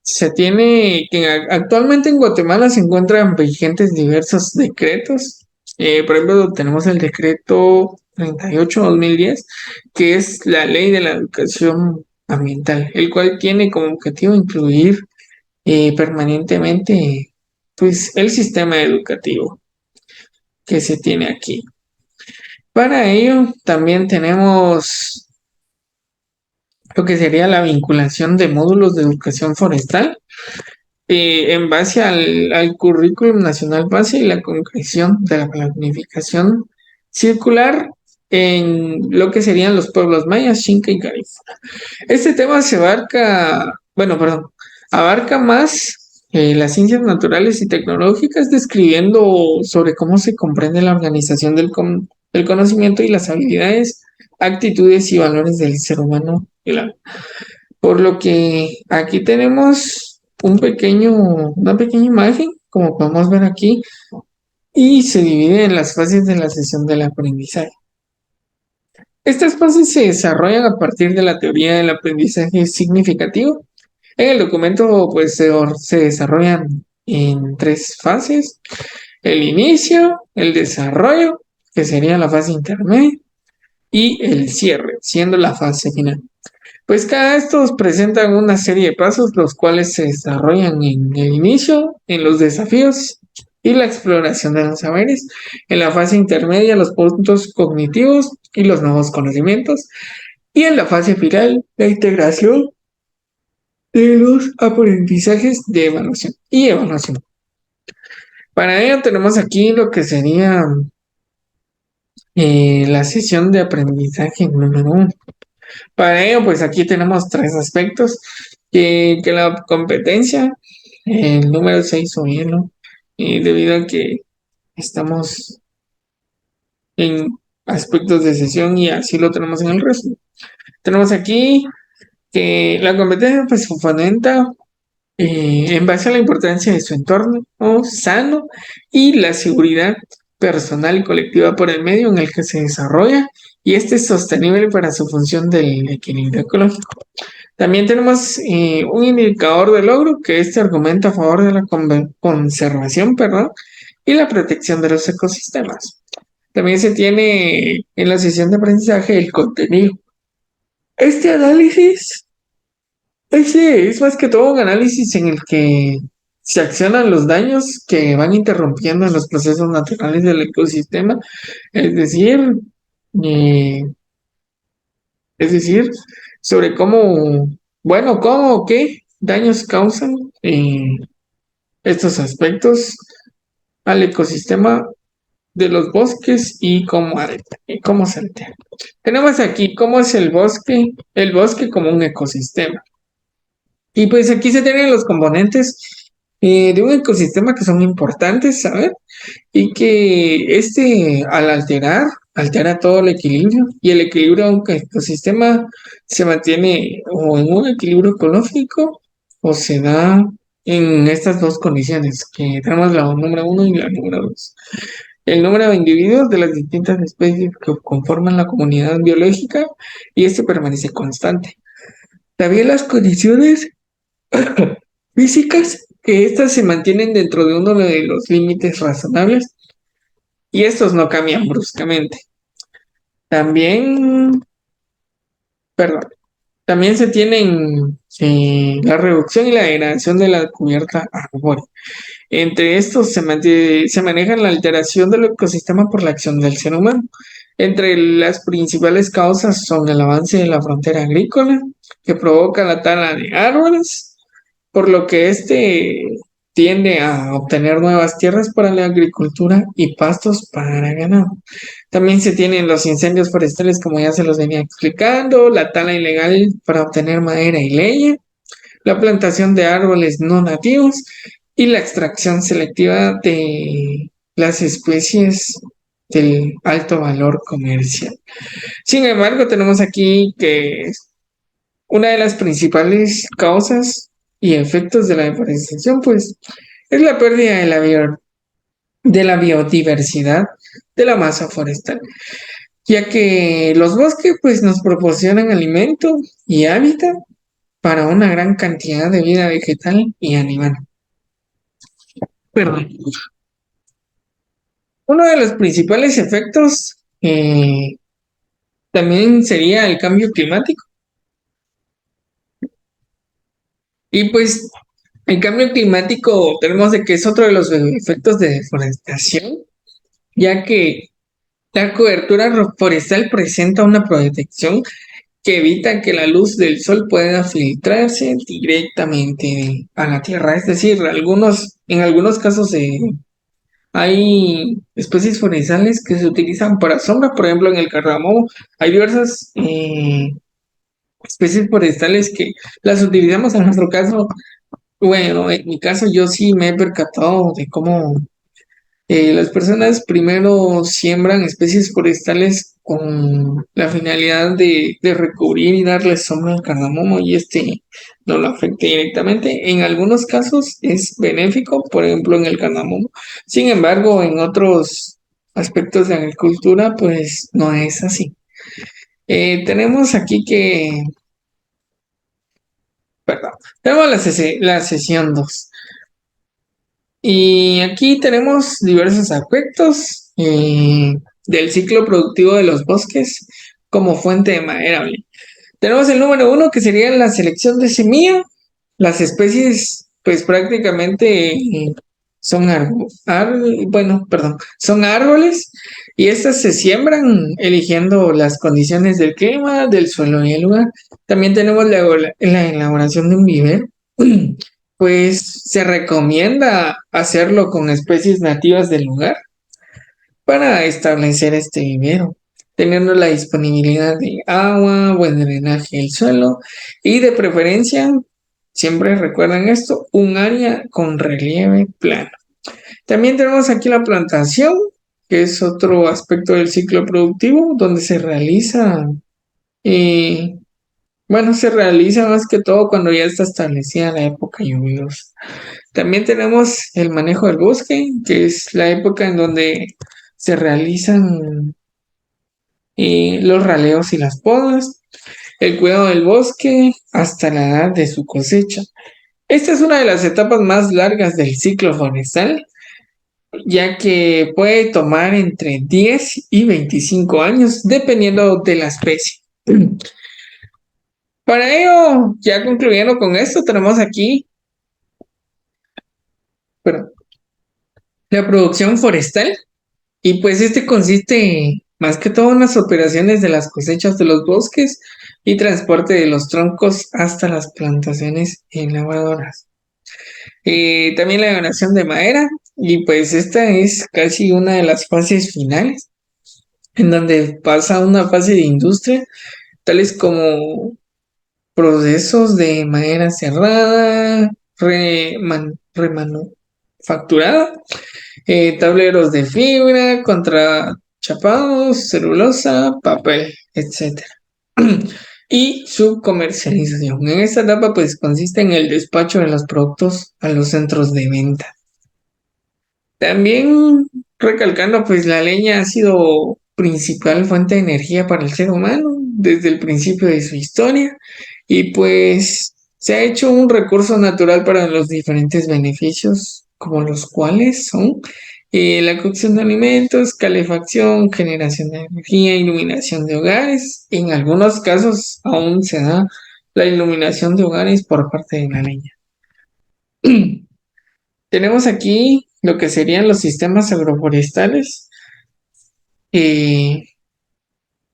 S2: se tiene que actualmente en Guatemala se encuentran vigentes diversos decretos. Por ejemplo, tenemos el decreto 38/2010, que es la ley de la educación ambiental, el cual tiene como objetivo incluir permanentemente pues, el sistema educativo que se tiene aquí. Para ello, también tenemos lo que sería la vinculación de módulos de educación forestal en base al currículum nacional base y la concreción de la planificación circular en lo que serían los pueblos mayas, Xinca y Garífuna. Este tema abarca más las ciencias naturales y tecnológicas, describiendo sobre cómo se comprende la organización del conocimiento y las habilidades, actitudes y valores del ser humano. Por lo que aquí tenemos una pequeña imagen, como podemos ver aquí, y se divide en las fases de la sesión del aprendizaje. Estas fases se desarrollan a partir de la teoría del aprendizaje significativo. En el documento, pues, se desarrollan en 3 fases: el inicio, el desarrollo, que sería la fase intermedia, y el cierre, siendo la fase final. Pues cada estos presentan una serie de pasos, los cuales se desarrollan en el inicio, en los desafíos y la exploración de los saberes, en la fase intermedia, los puntos cognitivos y los nuevos conocimientos, y en la fase final, la integración de los aprendizajes de evaluación y evaluación. Para ello tenemos aquí lo que sería la sesión de aprendizaje número 1. Para ello, pues aquí tenemos 3 aspectos, que la competencia, el número 6 o hielo, debido a que estamos en aspectos de sesión y así lo tenemos en el resto. Tenemos aquí que la competencia pues se fundamenta en base a la importancia de su entorno sano y la seguridad personal y colectiva por el medio en el que se desarrolla, y este es sostenible para su función del equilibrio ecológico. También tenemos un indicador de logro, que este argumenta a favor de la conservación, y la protección de los ecosistemas. También se tiene en la sesión de aprendizaje el contenido. Este análisis es más que todo un análisis en el que se accionan los daños que van interrumpiendo en los procesos naturales del ecosistema, es decir, eh, es decir, sobre qué daños causan estos aspectos al ecosistema de los bosques y cómo se altera. Tenemos aquí cómo es el bosque como un ecosistema. Y pues aquí se tienen los componentes de un ecosistema que son importantes saber, y que al altera todo el equilibrio, y el equilibrio de un ecosistema se mantiene o en un equilibrio ecológico o se da en estas 2 condiciones, que tenemos la número 1 y la número 2. El número de individuos de las distintas especies que conforman la comunidad biológica, y este permanece constante. También las condiciones físicas, que éstas se mantienen dentro de uno de los límites razonables, y estos no cambian bruscamente. También, perdón, también se tienen la reducción y la degradación de la cubierta arbórea. Entre estos se maneja la alteración del ecosistema por la acción del ser humano. Entre las principales causas son el avance de la frontera agrícola, que provoca la tala de árboles, por lo que tiende a obtener nuevas tierras para la agricultura y pastos para ganado. También se tienen los incendios forestales, como ya se los venía explicando, la tala ilegal para obtener madera y leña, la plantación de árboles no nativos y la extracción selectiva las especies del alto valor comercial. Sin embargo, tenemos aquí que una de las principales causas y efectos de la deforestación, pues, es la pérdida de la biodiversidad de la masa forestal, ya que los bosques, pues, nos proporcionan alimento y hábitat para una gran cantidad de vida vegetal y animal. Perdón. Uno de los principales efectos también sería el cambio climático. Y pues el cambio climático tenemos de que es otro de los efectos de deforestación, ya que la cobertura forestal presenta una protección que evita que la luz del sol pueda filtrarse directamente a la tierra. Es decir, en algunos casos hay especies forestales que se utilizan para sombra, por ejemplo, en el cardamomo hay diversas especies forestales que las utilizamos en nuestro caso. Bueno, en mi caso yo sí me he percatado de cómo las personas primero siembran especies forestales con la finalidad de recubrir y darle sombra al cardamomo y este no lo afecte directamente. En algunos casos es benéfico, por ejemplo en el cardamomo. Sin embargo, en otros aspectos de agricultura, pues no es así. Tenemos aquí perdón, tenemos la sesión 2. Y aquí tenemos diversos aspectos del ciclo productivo de los bosques como fuente de madera. Tenemos el número 1 que sería la selección de semilla. Las especies pues prácticamente son árboles y estas se siembran eligiendo las condiciones del clima, del suelo y el lugar. También tenemos la elaboración de un vivero. Pues se recomienda hacerlo con especies nativas del lugar para establecer este vivero, teniendo la disponibilidad de agua, buen drenaje del suelo y de preferencia, siempre recuerden esto, un área con relieve plano. También tenemos aquí la plantación, que es otro aspecto del ciclo productivo, donde eh, se realiza más que todo cuando ya está establecida la época lluviosa. También tenemos el manejo del bosque, que es la época en donde se realizan los raleos y las podas, el cuidado del bosque hasta la edad de su cosecha. Esta es una de las etapas más largas del ciclo forestal, ya que puede tomar entre 10 y 25 años, dependiendo de la especie. Para ello, ya concluyendo con esto, tenemos aquí perdón, la producción forestal. Y pues este consiste más que todo en las operaciones de las cosechas de los bosques y transporte de los troncos hasta las plantaciones lavadoras. También la donación de madera, y pues esta es casi una de las fases finales, en donde pasa una fase de industria, tales como procesos de madera cerrada, remanufacturada, tableros de fibra, contrachapados, celulosa, papel, etcétera. Y su comercialización. En esta etapa pues consiste en el despacho de los productos a los centros de venta. También recalcando pues la leña ha sido principal fuente de energía para el ser humano desde el principio de su historia y pues se ha hecho un recurso natural para los diferentes beneficios como los cuales son la cocción de alimentos, calefacción, generación de energía, iluminación de hogares. En algunos casos aún se da la iluminación de hogares por parte de la leña. Tenemos aquí lo que serían los sistemas agroforestales.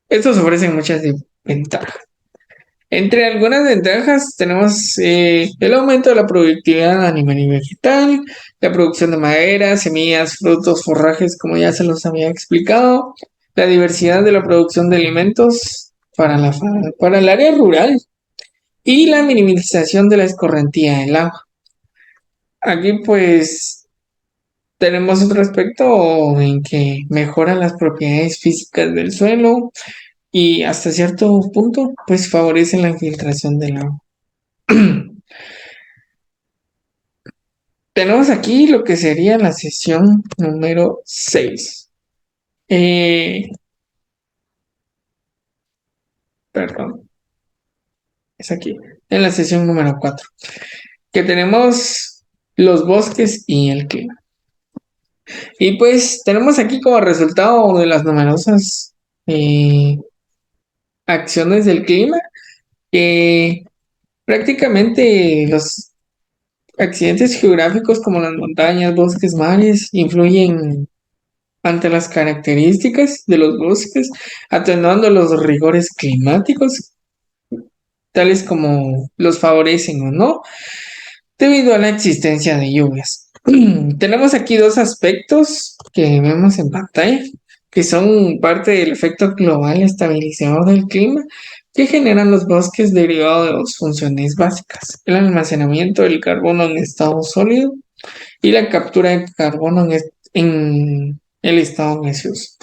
S2: Estos ofrecen muchas ventajas. Entre algunas ventajas tenemos el aumento de la productividad animal y vegetal, la producción de madera, semillas, frutos, forrajes, como ya se los había explicado, la diversidad de la producción de alimentos para el área rural y la minimización de la escorrentía del agua. Aquí pues Tenemos otro aspecto en que mejora las propiedades físicas del suelo y hasta cierto punto, pues favorece la infiltración del agua. Tenemos aquí lo que sería la sesión número 6. Eh, Perdón, es aquí, en la sesión número 4, que tenemos los bosques y el clima. Y pues tenemos aquí como resultado de las numerosas eh, acciones del clima, que prácticamente los accidentes geográficos como las montañas, bosques, mares, influyen ante las características de los bosques, atenuando los rigores climáticos, tales como los favorecen o no, debido a la existencia de lluvias. Tenemos aquí dos aspectos que vemos en pantalla, que son parte del efecto global estabilizador del clima que generan los bosques derivado de dos funciones básicas: el almacenamiento del carbono en estado sólido y la captura de carbono en el estado gaseoso.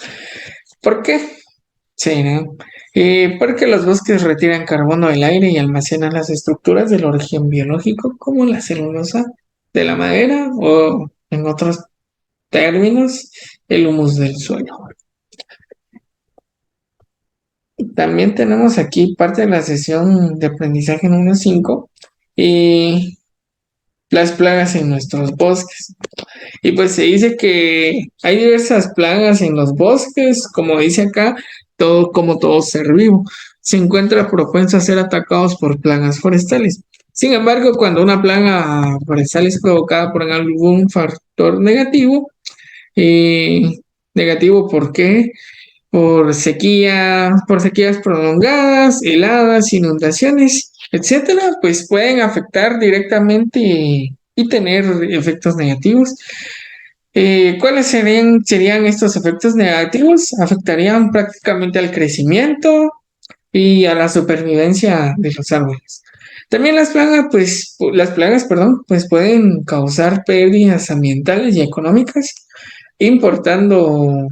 S2: ¿Por qué? Sí, ¿no? Porque los bosques retiran carbono del aire y almacenan las estructuras del origen biológico, como la celulosa de la madera o, en otros términos, el humus del suelo. También tenemos aquí parte de la sesión de aprendizaje número 5 y las plagas en nuestros bosques. Y pues se dice que hay diversas plagas en los bosques, como dice acá, como todo ser vivo, se encuentra propenso a ser atacados por plagas forestales. Sin embargo, cuando una plaga forestal es provocada por algún factor negativo, eh, negativo, ¿por qué? Por sequías prolongadas, heladas, inundaciones, etcétera, pues pueden afectar directamente y tener efectos negativos. ¿Cuáles serían estos efectos negativos? Afectarían prácticamente al crecimiento y a la supervivencia de los árboles. También las plagas, perdón, pues pueden causar pérdidas ambientales y económicas, importando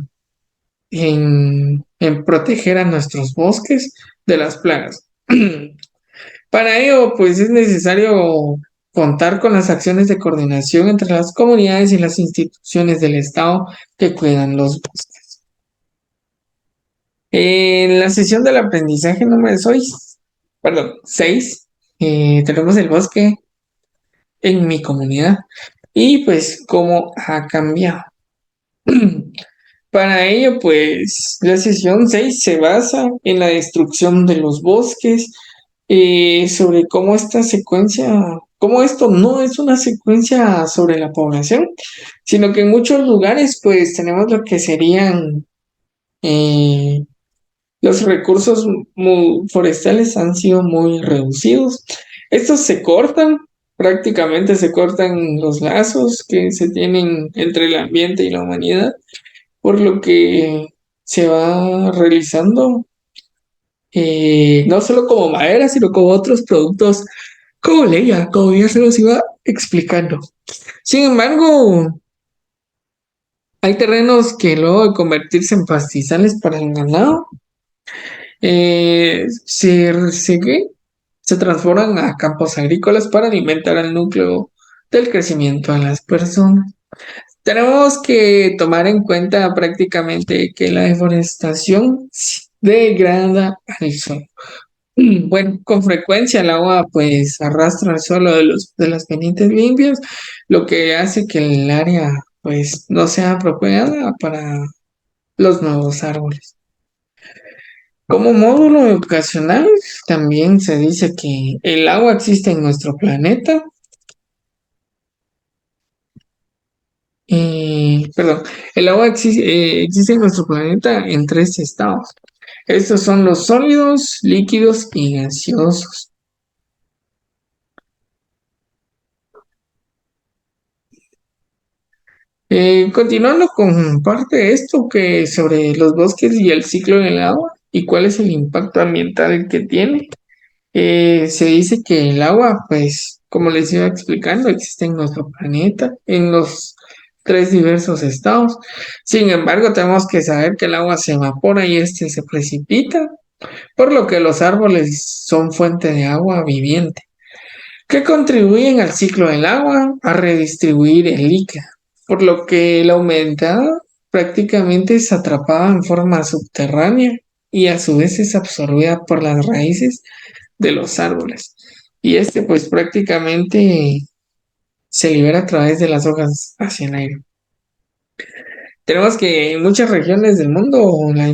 S2: en proteger a nuestros bosques de las plagas. Para ello, pues es necesario contar con las acciones de coordinación entre las comunidades y las instituciones del Estado que cuidan los bosques. En la sesión del aprendizaje número 6, tenemos el bosque en mi comunidad y pues cómo ha cambiado. Para ello, pues la sesión 6 se basa en la destrucción de los bosques, sobre cómo esta secuencia, cómo esto no es una secuencia sobre la población, sino que en muchos lugares pues tenemos lo que serían eh, los recursos forestales han sido muy reducidos. Estos se cortan, prácticamente se cortan los lazos que se tienen entre el ambiente y la humanidad, por lo que se va realizando no solo como madera, sino como otros productos como leña, como ya se los iba explicando. Sin embargo, hay terrenos que luego de convertirse en pastizales para el ganado, se transforman a campos agrícolas para alimentar al núcleo del crecimiento de las personas. Tenemos que tomar en cuenta prácticamente que la deforestación degrada al suelo. Bueno, con frecuencia el agua pues arrastra el suelo de las pendientes limpias, lo que hace que el área pues no sea apropiada para los nuevos árboles. Como módulo educacional, también se dice que el agua existe en nuestro planeta. Perdón, el agua existe en nuestro planeta en tres estados. Estos son los sólidos, líquidos y gaseosos. Continuando con parte de esto que sobre los bosques y el ciclo del agua y cuál es el impacto ambiental que tiene. Se dice que el agua, pues, como les iba explicando, existe en nuestro planeta, en los tres diversos estados. Sin embargo, tenemos que saber que el agua se evapora y este se precipita, por lo que los árboles son fuente de agua viviente, que contribuyen al ciclo del agua a redistribuir el líquido, por lo que la humedad prácticamente es atrapada en forma subterránea y a su vez es absorbida por las raíces de los árboles. Y este pues prácticamente se libera a través de las hojas hacia el aire. Tenemos que en muchas regiones del mundo la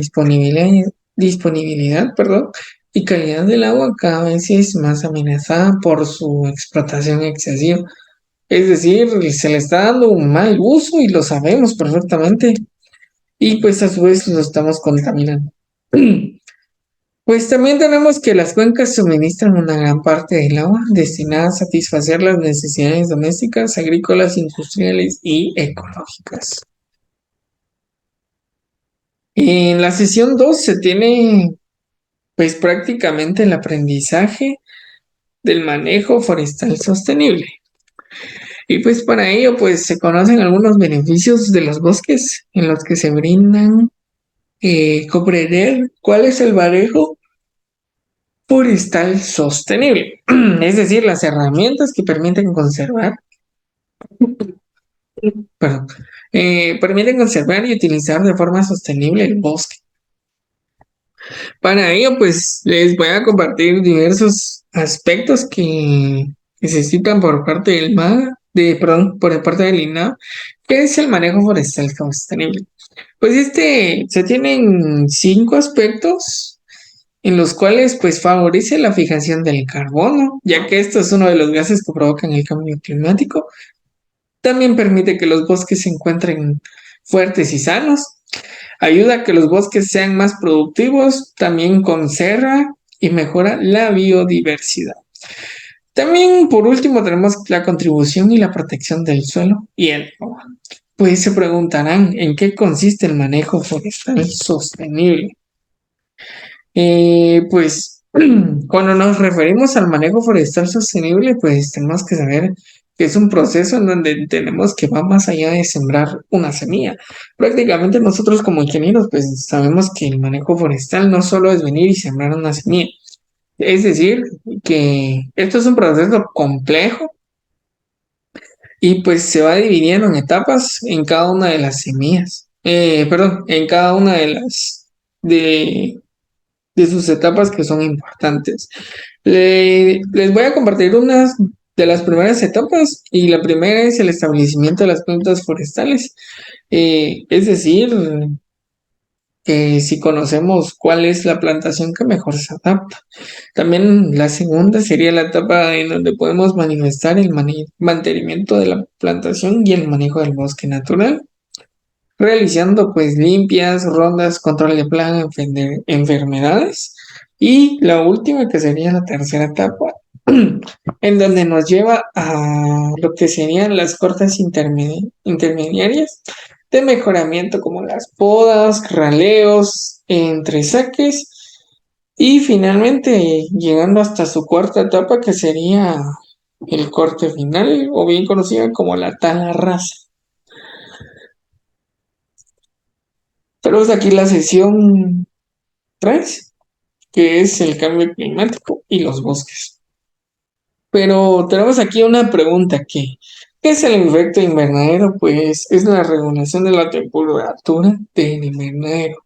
S2: disponibilidad, perdón, y calidad del agua cada vez es más amenazada por su explotación excesiva. Es decir, se le está dando un mal uso y lo sabemos perfectamente. Y pues a su vez lo estamos contaminando. Pues también tenemos que las cuencas suministran una gran parte del agua destinada a satisfacer las necesidades domésticas, agrícolas, industriales y ecológicas. En la sesión 2 se tiene pues prácticamente el aprendizaje del manejo forestal sostenible. Y pues para ello pues se conocen algunos beneficios de los bosques en los que se brindan comprender cuál es el manejo forestal sostenible, es decir, las herramientas que permiten conservar, perdón, permiten conservar y utilizar de forma sostenible el bosque. Para ello, pues les voy a compartir diversos aspectos que necesitan por parte del MAGA, perdón, por parte del INAH, que es el manejo forestal sostenible. Pues se tienen 5 aspectos en los cuales pues favorece la fijación del carbono, ya que esto es uno de los gases que provocan el cambio climático. También permite que los bosques se encuentren fuertes y sanos, ayuda a que los bosques sean más productivos, también conserva y mejora la biodiversidad. También, por último, tenemos la contribución y la protección del suelo y el agua. Pues se preguntarán en qué consiste el manejo forestal sostenible. Pues cuando nos referimos al manejo forestal sostenible, pues tenemos que saber que es un proceso en donde tenemos que va más allá de sembrar una semilla. Prácticamente nosotros como ingenieros, pues sabemos que el manejo forestal no solo es venir y sembrar una semilla. Es decir, que esto es un proceso complejo y pues se va dividiendo en etapas en cada una de las semillas. Perdón, en cada una de las de sus etapas que son importantes. Les voy a compartir unas de las primeras etapas y la primera es el establecimiento de las plantas forestales. Es decir, que si conocemos cuál es la plantación que mejor se adapta. También la segunda sería la etapa en donde podemos manifestar el mantenimiento de la plantación y el manejo del bosque natural, realizando pues limpias, rondas, control de plaga, enfermedades. Y la última que sería la tercera etapa, en donde nos lleva a lo que serían las cortes intermediarias de mejoramiento como las podas, raleos, entresaques y finalmente llegando hasta su cuarta etapa que sería el corte final o bien conocida como la tala rasa. Tenemos aquí la sesión 3, que es el cambio climático y los bosques. Pero tenemos aquí una pregunta ¿qué es el efecto invernadero? Pues es la regulación de la temperatura del invernadero.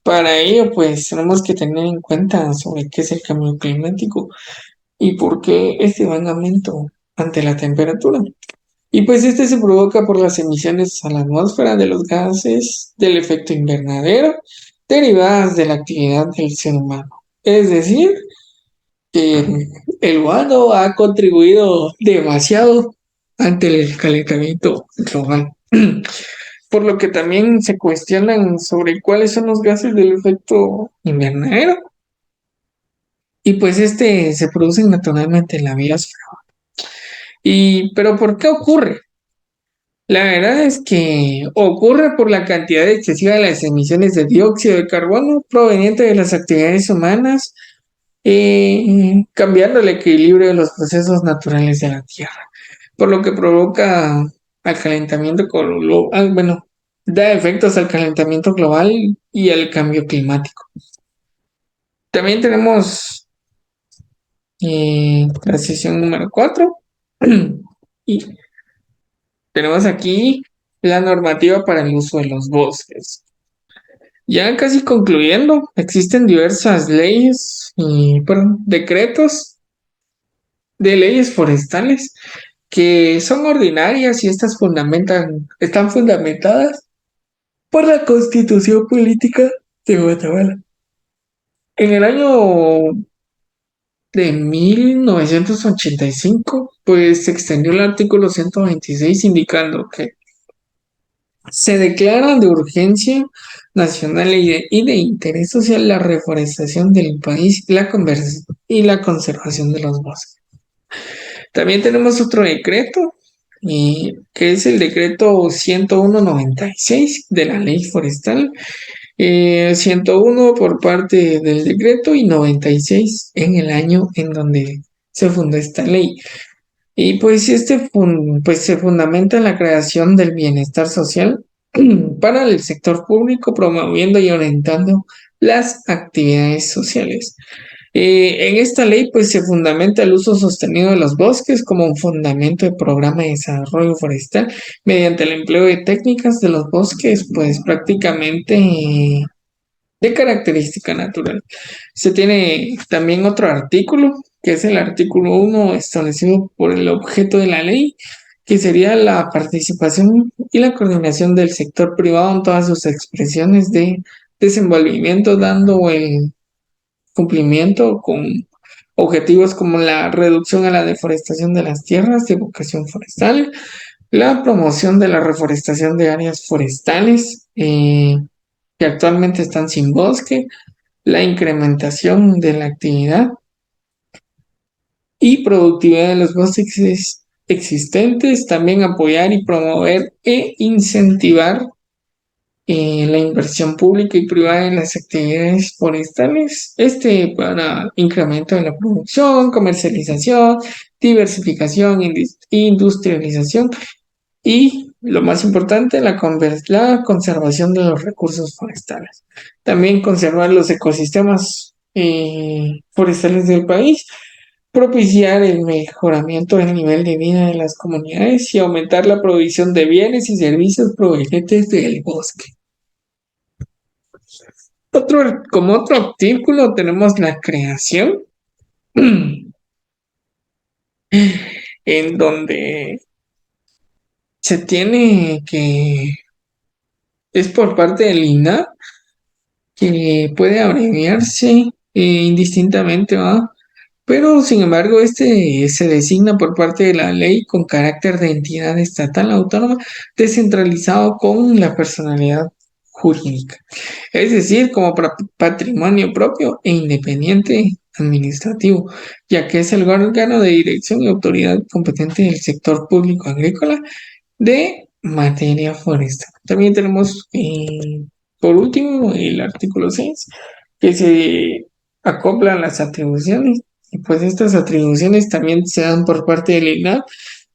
S2: Para ello, pues tenemos que tener en cuenta sobre qué es el cambio climático y por qué este va en aumento ante la temperatura. Y pues este se provoca por las emisiones a la atmósfera de los gases del efecto invernadero derivadas de la actividad del ser humano. Es decir, el humano ha contribuido demasiado ante el calentamiento global. Por lo que también se cuestionan sobre cuáles son los gases del efecto invernadero. Y pues se produce naturalmente en la biosfera. Pero ¿por qué ocurre? La verdad es que ocurre por la cantidad excesiva de las emisiones de dióxido de carbono proveniente de las actividades humanas, cambiando el equilibrio de los procesos naturales de la Tierra, por lo que provoca al calentamiento global, bueno, da efectos al calentamiento global y al cambio climático. También tenemos la sesión número 4 y tenemos aquí la normativa para el uso de los bosques. Ya casi concluyendo, existen diversas leyes y decretos de leyes forestales que son ordinarias y estas están fundamentadas por la Constitución Política de Guatemala. En el año de 1985, pues se extendió el artículo 126 indicando que se declara de urgencia nacional y de interés social la reforestación del país y la conservación de los bosques. También tenemos otro decreto, que es el decreto 101/96 de la ley forestal, 101 por parte del decreto y 96 en el año en donde se fundó esta ley. Y pues pues se fundamenta en la creación del bienestar social para el sector público, promoviendo y orientando las actividades sociales. En esta ley, pues se fundamenta el uso sostenido de los bosques como un fundamento del programa de desarrollo forestal mediante el empleo de técnicas de los bosques, pues prácticamente de característica natural. Se tiene también otro artículo, que es el artículo 1 establecido por el objeto de la ley, que sería la participación y la coordinación del sector privado en todas sus expresiones de desenvolvimiento, dando el cumplimiento con objetivos como la reducción a la deforestación de las tierras de vocación forestal, la promoción de la reforestación de áreas forestales que actualmente están sin bosque, la incrementación de la actividad y productividad de los bosques existentes, también apoyar y promover e incentivar la inversión pública y privada en las actividades forestales, para incremento de la producción, comercialización, diversificación, industrialización y, lo más importante, la conservación de los recursos forestales. También conservar los ecosistemas forestales del país, propiciar el mejoramiento del nivel de vida de las comunidades y aumentar la provisión de bienes y servicios provenientes del bosque. Como otro artículo tenemos la creación, en donde se tiene que, es por parte del INAH, que puede abreviarse indistintamente, ¿va? Pero sin embargo, este se designa por parte de la ley con carácter de entidad estatal autónoma descentralizado con la personalidad jurídica, es decir, como patrimonio propio e independiente administrativo, ya que es el órgano de dirección y autoridad competente del sector público agrícola de materia forestal. También tenemos, por último, el artículo 6, que se acoplan las atribuciones, y pues estas atribuciones también se dan por parte del INAH,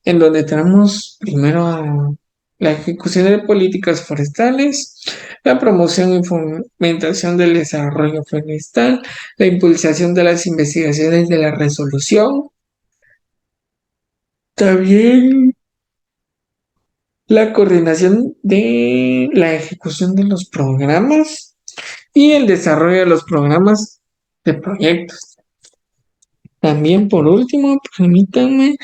S2: en donde tenemos primero la ejecución de políticas forestales, la promoción y fomentación del desarrollo forestal, la impulsación de las investigaciones de la resolución, también la coordinación de la ejecución de los programas y el desarrollo de los programas de proyectos. También por último, permítanme,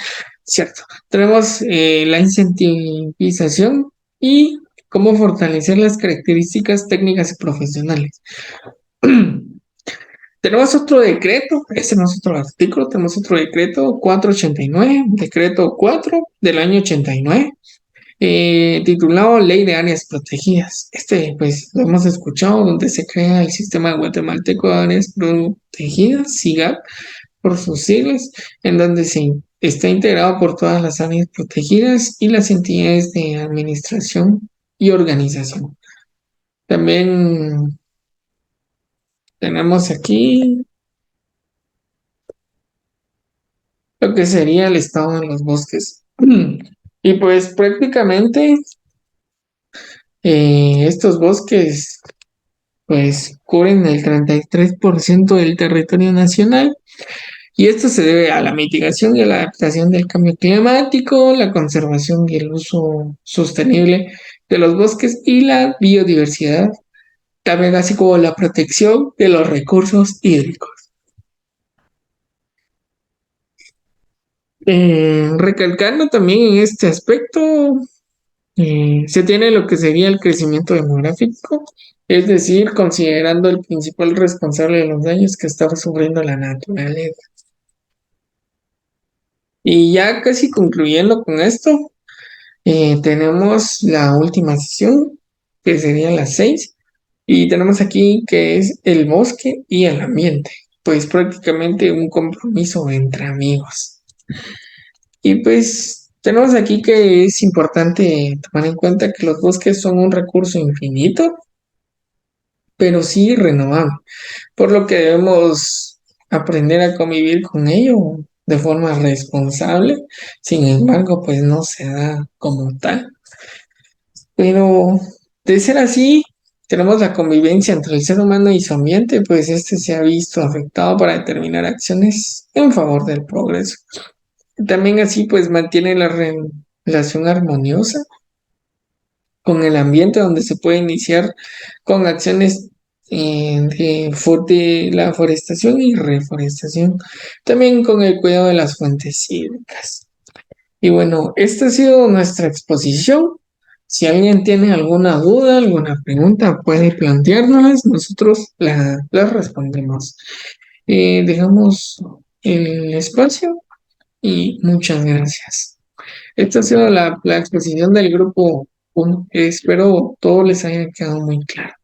S2: cierto, tenemos la incentivización y cómo fortalecer las características técnicas y profesionales. Tenemos otro decreto, este no es otro artículo, tenemos otro decreto 489, decreto 4 del año 89, titulado Ley de Áreas Protegidas. Pues, lo hemos escuchado, donde se crea el Sistema Guatemalteco de Áreas Protegidas, SIGAP, por sus siglas, en donde se está integrado por todas las áreas protegidas y las entidades de administración y organización. También tenemos aquí lo que sería el estado de los bosques. Y pues prácticamente estos bosques pues cubren el 33% del territorio nacional y esto se debe a la mitigación y a la adaptación del cambio climático, la conservación y el uso sostenible de los bosques y la biodiversidad, también así como la protección de los recursos hídricos. Recalcando también en este aspecto, se tiene lo que sería el crecimiento demográfico, es decir, considerando el principal responsable de los daños que estaba sufriendo la naturaleza. Y ya casi concluyendo con esto, tenemos la última sesión, que sería las 6, y tenemos aquí que es el bosque y el ambiente, pues prácticamente un compromiso entre amigos. Y pues tenemos aquí que es importante tomar en cuenta que los bosques son un recurso infinito, pero sí renovable, por lo que debemos aprender a convivir con ello de forma responsable. Sin embargo, pues no se da como tal. Pero de ser así, tenemos la convivencia entre el ser humano y su ambiente, pues este se ha visto afectado para determinar acciones en favor del progreso. También así, pues mantiene la relación armoniosa con el ambiente donde se puede iniciar con acciones de la forestación y reforestación, también con el cuidado de las fuentes hídricas. Y bueno, esta ha sido nuestra exposición. Si alguien tiene alguna duda, alguna pregunta, puede planteárnoslas, nosotros las respondemos. Dejamos el espacio y muchas gracias. Esta ha sido la exposición del grupo 1. Espero todo les haya quedado muy claro.